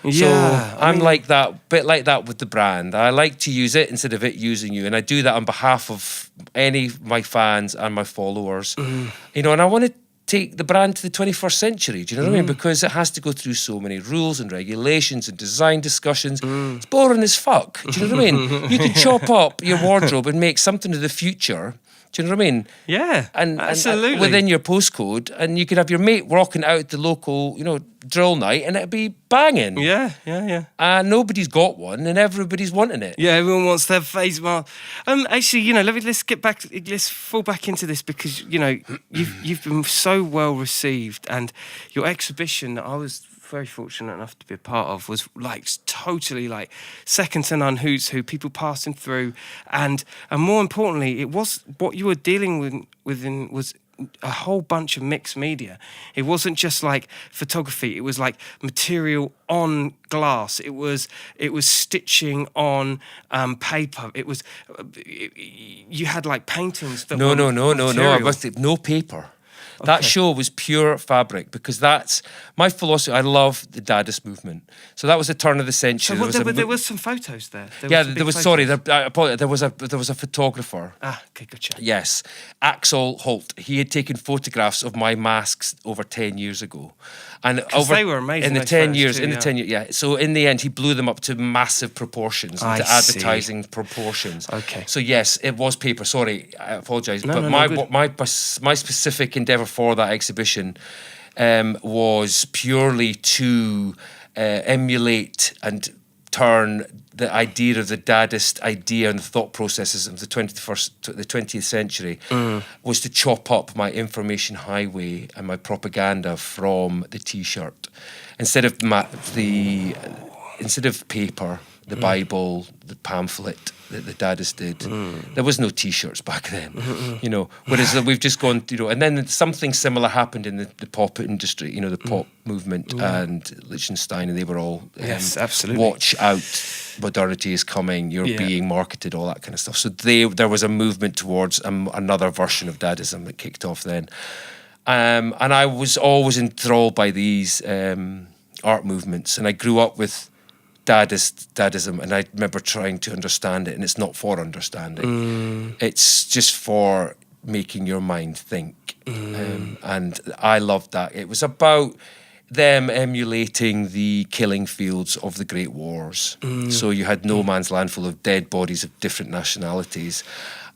Yeah, so I'm like that, bit like that with the brand. I like to use it instead of it using you, and I do that on behalf of any of my fans and my followers. You know, and I want to take the brand to the 21st century. Do you know what I mean? Because it has to go through so many rules and regulations and design discussions. It's boring as fuck. Do you know what I mean? You can chop up your wardrobe and make something of the future. Do you know what I mean? Yeah, and absolutely. Within your postcode, and you could have your mate walking out at the local, drill night, and it'd be banging. Yeah. And nobody's got one, and everybody's wanting it. Yeah, everyone wants their face mask. Actually, let's get back. Let's fall back into this because you've been so well received, and your exhibition that I was very fortunate enough to be a part of was like totally like second to none. Who's who? People passing through, and more importantly, it was what you were dealing with was a whole bunch of mixed media. It wasn't just like photography. It was like material on glass. It was stitching on paper. It was you had like paintings that No. No paper. That Okay. show was pure fabric because that's my philosophy. I love the Dadaist movement. So that was the turn of the century. So there was some photos there. There was. Sorry, I apologize. There was a photographer. Okay, gotcha. Yes, Axel Holt. He had taken photographs of my masks over 10 years ago, and over they were amazing. in the those 10 photos years. too, In the 10 years, yeah. So in the end, he blew them up to massive proportions, I into see. advertising proportions. Okay. So yes, it was paper. Sorry, I apologize. No, But no, good. my specific endeavour for that exhibition was purely to emulate and turn the idea of the Dadaist idea and the thought processes of the 20th century was to chop up my information highway and my propaganda from the T-shirt instead of paper, the Bible, the pamphlet that the Dadists did. There was no T-shirts back then, Whereas we've just gone, and then something similar happened in the pop industry, the pop movement and Liechtenstein, and they were all Yes, absolutely. watch out, modernity is coming, you're being marketed, all that kind of stuff. So there was a movement towards another version of Dadaism that kicked off then. And I was always enthralled by these art movements, and I grew up with Dadaism, and I remember trying to understand it, and it's not for understanding. It's just for making your mind think. And I loved that. It was about them emulating the killing fields of the Great Wars. So you had no man's land full of dead bodies of different nationalities.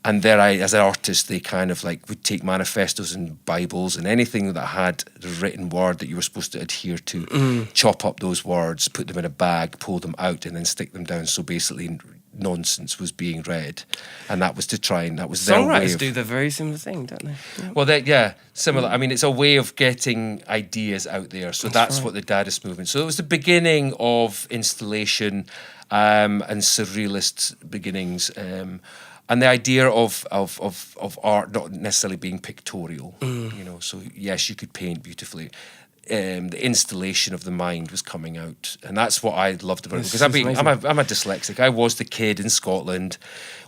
And as an artist, they kind of like would take manifestos and Bibles and anything that had the written word that you were supposed to adhere to, chop up those words, put them in a bag, pull them out, and then stick them down. So basically, nonsense was being read, and that was to try and that was their way Songwriters of. do the very similar thing, don't they? Yeah. Well, similar. I mean, it's a way of getting ideas out there. So that's what the Dadaist movement. So it was the beginning of installation and surrealist beginnings. And the idea of art not necessarily being pictorial, So yes, you could paint beautifully. The installation of the mind was coming out, and that's what I loved about it. Because I'm a dyslexic. I was the kid in Scotland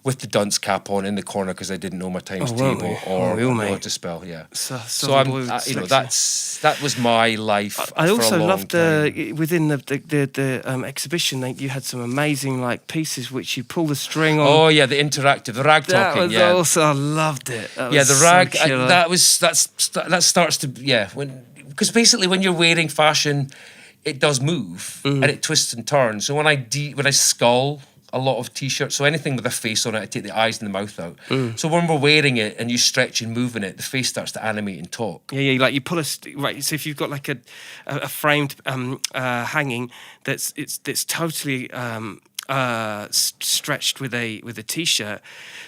with the dunce cap on in the corner because I didn't know my times table or know how to spell. Yeah, so I'm, that was my life. I also for a long loved time. within the exhibition that you had some amazing like pieces which you pull the string on. Oh yeah, the interactive, the rag that talking. was also, I loved it. That Yeah, was the so rag. killer. That starts to because basically when you're wearing fashion, it does move and it twists and turns. So when I scull a lot of T-shirts, so anything with a face on it, I take the eyes and the mouth out. So when we're wearing it and you stretch and move in it, the face starts to animate and talk. Yeah, like you pull right. So if you've got like a framed hanging that's totally stretched with a T-shirt,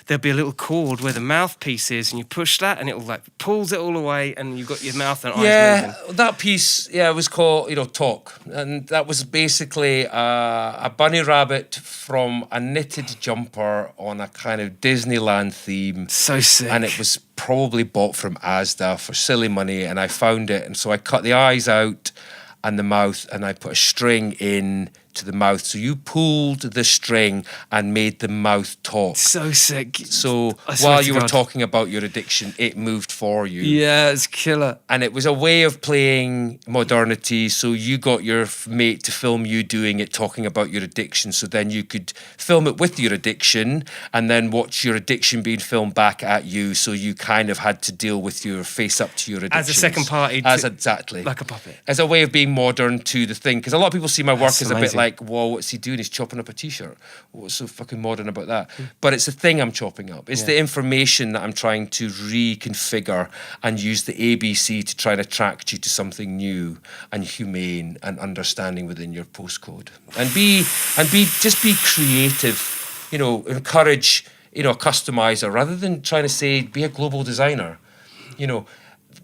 there'll be a little cord where the mouthpiece is, and you push that, and it'll like pulls it all away, and you've got your mouth and eyes moving. That piece, was called Talk, and that was basically a bunny rabbit from a knitted jumper on a kind of Disneyland theme. So sick. And it was probably bought from Asda for silly money, and I found it, and so I cut the eyes out. and the mouth, and I put a string in to the mouth. So you pulled the string and made the mouth talk. So sick. So I swear while to you were God. talking about your addiction, it moved for you. Yeah, it's killer. And it was a way of playing modernity. So you got your mate to film you doing it, talking about your addiction. So then you could film it with your addiction and then watch your addiction being filmed back at you. So you kind of had to deal with your face up to your addiction. As a second party. Exactly. Like a puppet. As a way of being modern to the thing. Because a lot of people see my work That's as a bit amazing. like, whoa, what's he doing? He's chopping up a t-shirt. What's so fucking modern about that? But it's the thing I'm chopping up. It's the information that I'm trying to reconfigure and use the ABC to try and attract you to something new and humane and understanding within your postcode. And just be creative, you know, encourage, you know, a customizer rather than trying to say be a global designer. You know,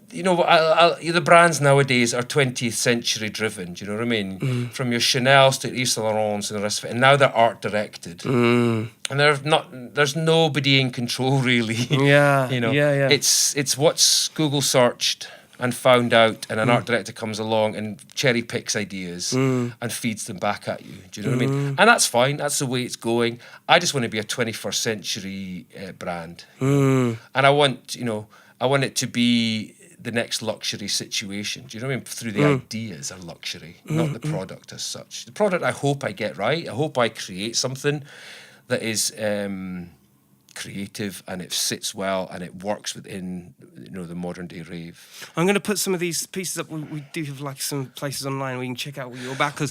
the brands nowadays are 20th century driven. Do you know what I mean? From your Chanel's to Yves Saint Laurent's and the rest of it, and now they're art directed. And there's nobody in control really. Yeah, you know, yeah. It's what's Google searched and found out, and an art director comes along and cherry picks ideas and feeds them back at you. Do you know what I mean? And that's fine. That's the way it's going. I just want to be a 21st century brand, and I want it to be the next luxury situation. Do you know what I mean? Through the ideas of luxury, not the product as such. The product, I hope I get right. I hope I create something that is creative and it sits well and it works within, you know, the modern day rave. I'm going to put some of these pieces up. We do have like some places online where you can check out what you're about. Because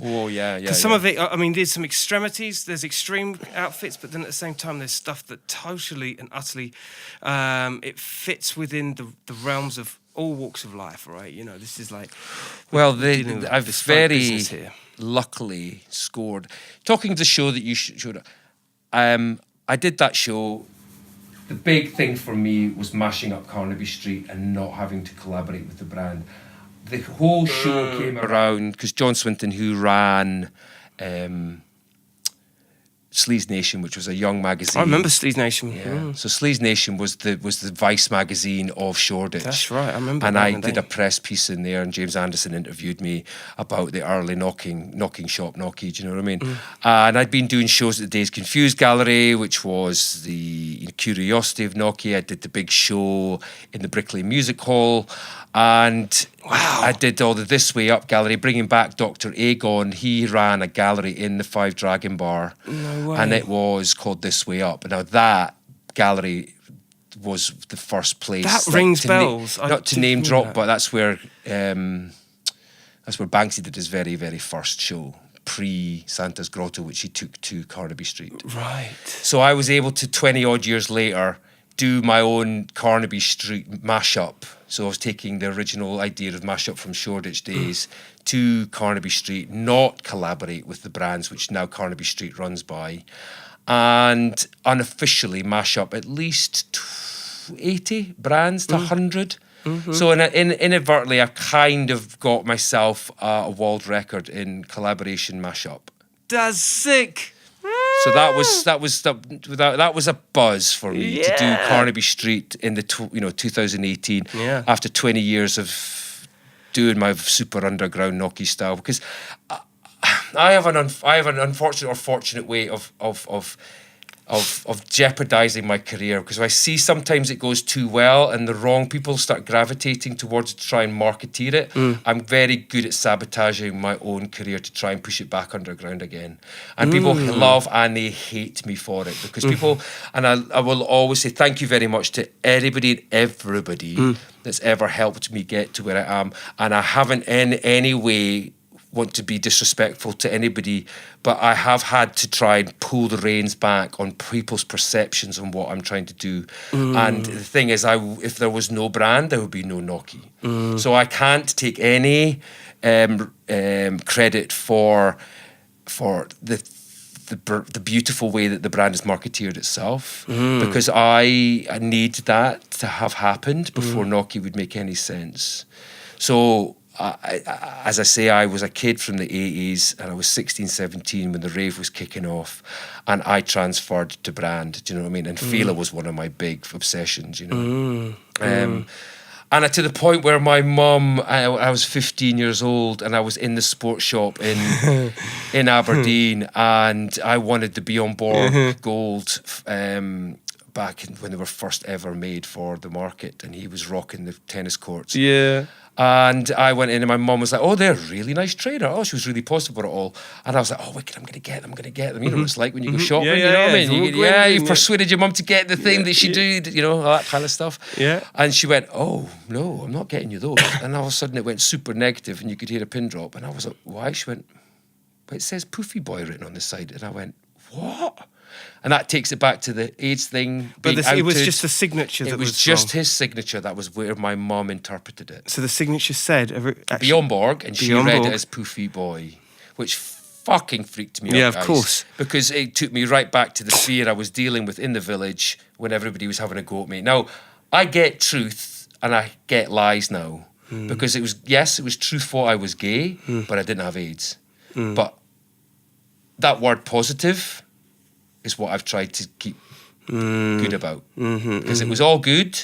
some of it, I mean, there's some extremities, there's extreme outfits, but then at the same time, there's stuff that totally and utterly, it fits within the realms of all walks of life, right? You know, this is like... Well, dealing with I've this very business here. luckily scored. Talking to the show that you showed, I did that show. The big thing for me was mashing up Carnaby Street and not having to collaborate with the brand. The whole show came around because John Swinton, who ran Sleaze Nation, which was a young magazine. I remember Sleaze Nation. Yeah. So Sleaze Nation was the Vice magazine of Shoreditch. That's right, I remember. And back I in the did day. a press piece in there, and James Anderson interviewed me about the early knocking shop Noki. Do you know what I mean? And I'd been doing shows at the Days Confused Gallery, which was the curiosity of Noki. I did the big show in the Brickley Music Hall. And I did all the This Way Up gallery, bringing back Dr. Agon. He ran a gallery in the Five Dragon Bar. No way. And it was called This Way Up. Now that gallery was the first place. That rings bells. I Not to did name know drop, that. but that's where Banksy did his very, very first show, pre Santa's Grotto, which he took to Carnaby Street. Right. So I was able to, 20 odd years later, do my own Carnaby Street mashup. So I was taking the original idea of mashup from Shoreditch days to Carnaby Street, not collaborate with the brands which now Carnaby Street runs by, and unofficially mash up at least 80 brands to 100. So inadvertently, I've kind of got myself a world record in collaboration mashup. That's sick. So that was a buzz for me to do Carnaby Street in the 2018 after 20 years of doing my super underground Noki style, because I have an unfortunate or fortunate way of jeopardizing my career, because I see sometimes it goes too well and the wrong people start gravitating towards it to try and marketeer it. I'm very good at sabotaging my own career to try and push it back underground again. And people love and they hate me for it, because people, and I will always say thank you very much to anybody and everybody that's ever helped me get to where I am. And I haven't in any way want to be disrespectful to anybody, but I have had to try and pull the reins back on people's perceptions on what I'm trying to do. And the thing is, if there was no brand, there would be no Noki. So I can't take any credit for the beautiful way that the brand has marketeered itself, because I need that to have happened before Noki would make any sense. So as I say, I was a kid from the 80s, and I was 16, 17 when the rave was kicking off, and I transferred to brand, do you know what I mean? And KELA was one of my big obsessions, you know. And to the point where my mum, I was 15 years old, and I was in the sports shop in Aberdeen, and I wanted the Beyond Borg Gold back when they were first ever made for the market, and he was rocking the tennis courts. Yeah. And I went in, and my mum was like, "Oh, they're a really nice trainer." Oh, she was really positive about it all. And I was like, "Oh, wicked, I'm going to get them. You know what it's like when you go shopping, Yeah, you know what I yeah, mean? yeah. You persuaded your mum to get the thing that she did, you know, all that kind of stuff. Yeah. And she went, "Oh, no, I'm not getting you those." And all of a sudden it went super negative, and you could hear a pin drop. And I was like, "Why?" She went, "But it says Poofy Boy written on the side." And I went, "What?" And that takes it back to the AIDS thing. But it was outed. just the signature that It was was just wrong. his signature. That was where my mum interpreted it. So the signature said... actually, Beyond Borg, and she Beyond read Borg. it as Poofy Boy, which fucking freaked me out. Yeah, of guys, course. because it took me right back to the fear I was dealing with in the village when everybody was having a go at me. Now, I get truth and I get lies now, because it was truthful I was gay, but I didn't have AIDS. But that word positive is what I've tried to keep good about, because it was all good.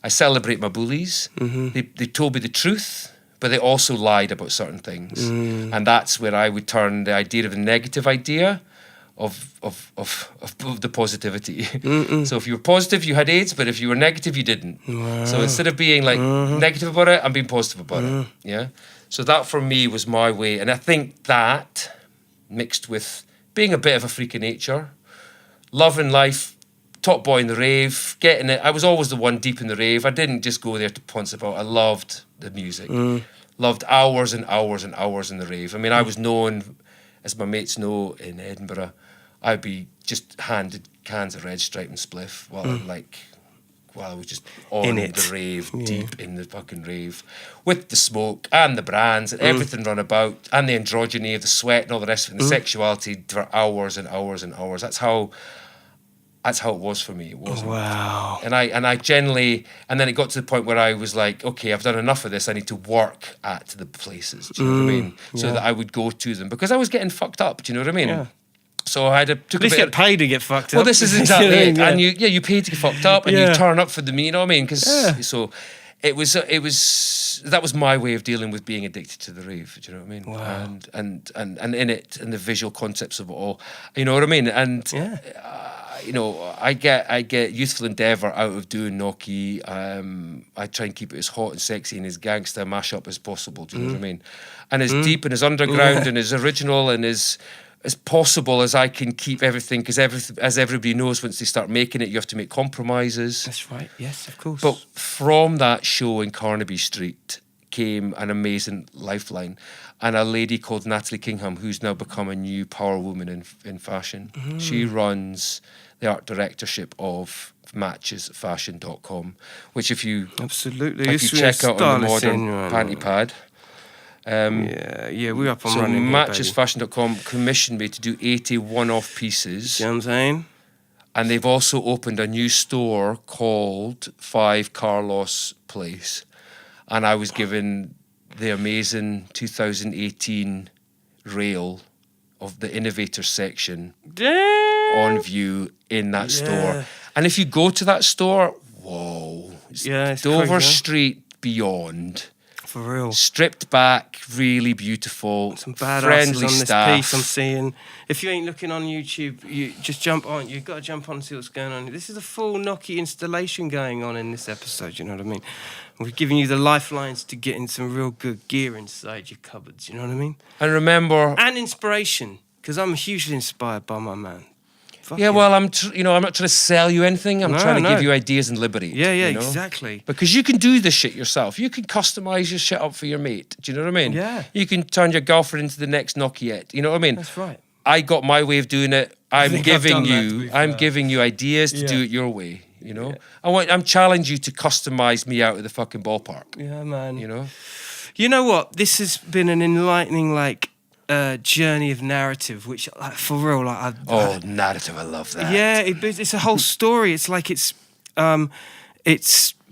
I celebrate my bullies. They told me the truth, but they also lied about certain things, and that's where I would turn the idea of the negative idea of the positivity. So if you were positive, you had AIDS, but if you were negative, you didn't. So instead of being like negative about it, I'm being positive about it. Yeah. So that for me was my way, and I think that mixed with being a bit of a freak of nature, loving life, top boy in the rave, getting it. I was always the one deep in the rave. I didn't just go there to ponce about. I loved the music. Loved hours and hours and hours in the rave. I mean, I was known, as my mates know in Edinburgh, I'd be just handed cans of Red Stripe and Spliff while I was just on In it. the rave, deep in the fucking rave, with the smoke and the brands and everything run about, and the androgyny of the sweat and all the rest of it, and the sexuality for hours and hours and hours. That's how it was for me. It wasn't. Wow. And I generally, and then it got to the point where I was like, okay, I've done enough of this. I need to work at the places. Do you know what I mean? So that I would go to them, because I was getting fucked up. Do you know what I mean? Yeah. So I had took At least a bit. get paid to get fucked up. Well, this is exactly You know what I it. mean? And you pay to get fucked up, and Yeah. you turn up for the you know what I mean? Because Yeah. so it was that was my way of dealing with being addicted to the rave. Do you know what I mean? Wow. And in it, and the visual concepts of it all. You know what I mean? And Yeah. you know, I get youthful endeavour out of doing Noki. I try and keep it as hot and sexy and as gangster mashup as possible. Do you know what I mean? And as deep and as underground and as original and as possible as I can keep everything, because as everybody knows, once they start making it, you have to make compromises. That's right. Yes, of course. But from that show in Carnaby Street came an amazing lifeline, and a lady called Natalie Kingham, who's now become a new power woman in fashion. She runs the art directorship of matchesfashion.com, which if you Absolutely. if you It's check out on the stylish modern in, panty pad. Yeah, we're up and So running here, baby. matchesfashion.com commissioned me to do 80 one-off pieces. You know what I'm saying? And they've also opened a new store called 5 Carlos Place. And I was given the amazing 2018 rail of the innovator section on view in that store. And if you go to that store, whoa. It's it's Dover crazy, huh? Street beyond. For real. Stripped back, really beautiful, Some badasses friendly on this staff. piece I'm seeing. If you ain't looking on YouTube, you just jump on. You've got to jump on and see what's going on. This is a full Noki installation going on in this episode, you know what I mean? We're giving you the lifelines to getting some real good gear inside your cupboards, you know what I mean? And remember, And inspiration, because I'm hugely inspired by my man. Fuck yeah, well, I'm not trying to sell you anything. I'm No, trying to no. give you ideas and liberty. Yeah, you know? exactly. Because you can do this shit yourself. You can customize your shit up for your mate. Do you know what I mean? Yeah. You can turn your girlfriend into the next Nokia. You know what I mean? That's right. I got my way of doing it. I'm think I've giving done that, to be I'm fair. giving you ideas to do it your way. You know, I'm challenging you to customize me out of the fucking ballpark. Yeah, man. You know, what? This has been an enlightening, journey of narrative, which, for real, narrative. I love that. yeah, it's a whole story. It's like it's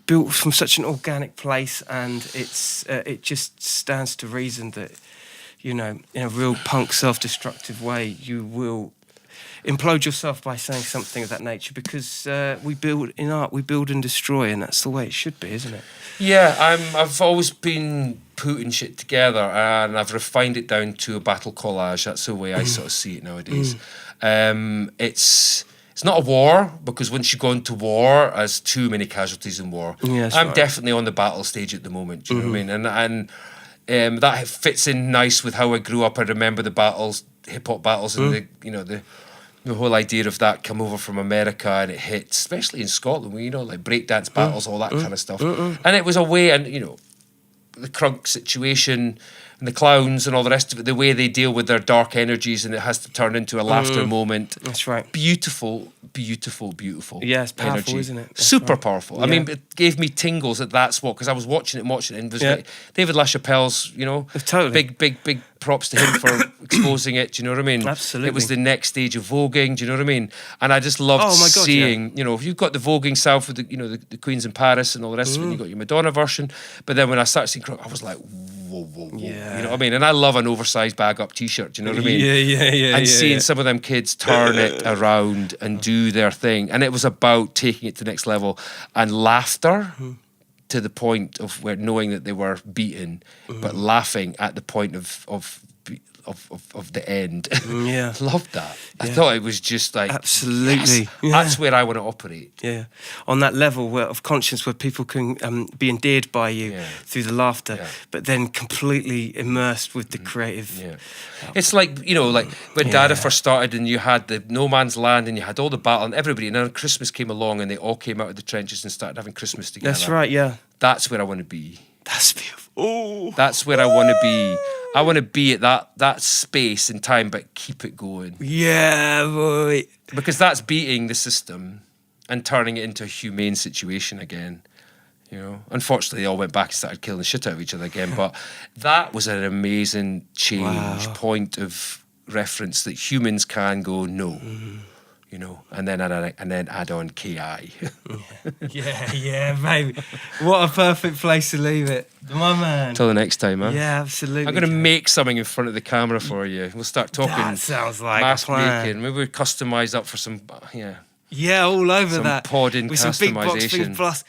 built from such an organic place, and it just stands to reason that, in a real punk self-destructive way, you will implode yourself by saying something of that nature, because we build in art, we build and destroy, and that's the way it should be, isn't it? Yeah, I've always been putting shit together, and I've refined it down to a battle collage. That's the way I sort of see it nowadays. It's not a war, because once you go into war, there's too many casualties in war. Yeah, I'm definitely on the battle stage at the moment. Do you know what I mean? And that fits in nice with how I grew up. I remember the battles, hip hop battles, and the whole idea of that come over from America, and it hit, especially in Scotland, where, like breakdance battles, all that kind of stuff. And it was a way, and the crunk situation and the clowns and all the rest of it, the way they deal with their dark energies, and it has to turn into a laughter moment. That's right. Beautiful, beautiful, beautiful. Yeah, it's powerful, energy. isn't it? That's Super right. powerful. Yeah. I mean, it gave me tingles at that spot, because I was watching it, and it was like David LaChapelle's, Totally. big props to him for exposing it. Do you know what I mean? Absolutely. It was the next stage of voguing. Do you know what I mean? And I just loved seeing, if you've got the voguing self with the Queens in Paris and all the rest of it, you got your Madonna version. But then when I started seeing crunk, I was like, whoa. Yeah. You know what I mean? And I love an oversized bag up t-shirt, do you know what I mean? Yeah. And seeing some of them kids turn it around and do their thing. And it was about taking it to the next level, and laughter to the point of where knowing that they were beaten, but laughing at the point of the end. Yeah. Loved that. I thought it was just like, Absolutely. yes, Yeah. that's where I want to operate. Yeah, on that level of conscience where people can be endeared by you through the laughter, but then completely immersed with the creative. Yeah. It's like, like when Dada first started, and you had the no man's land, and you had all the battle, and everybody, and then Christmas came along, and they all came out of the trenches and started having Christmas together. That's right, yeah. That's where I want to be. That's beautiful. Oh. That's where I want to be. I want to be at that space and time, but keep it going. Yeah, boy. Because that's beating the system and turning it into a humane situation again. Unfortunately, they all went back and started killing the shit out of each other again. But that was an amazing change, point of reference that humans can go no. And then add on KI. yeah, baby. What a perfect place to leave it. My man. Till the next time, man. Yeah, absolutely. I'm going to make something in front of the camera for you. We'll start talking. That sounds like mask a plan. making. Maybe we customise up for some, Yeah, all over some that. podding with some big box customisation. things plus.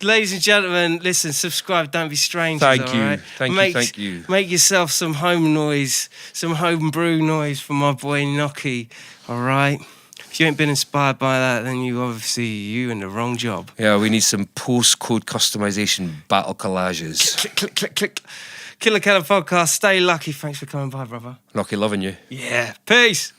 Ladies and gentlemen, listen, subscribe, don't be strangers. Thank you. All right? Thank you. Make yourself some home noise, some home brew noise for my boy NOKI, all right? If you ain't been inspired by that, then you in the wrong job. Yeah, we need some postcode customization battle collages. Click. Killa Combo podcast. Stay lucky. Thanks for coming by, brother. NOKI, loving you. Yeah. Peace.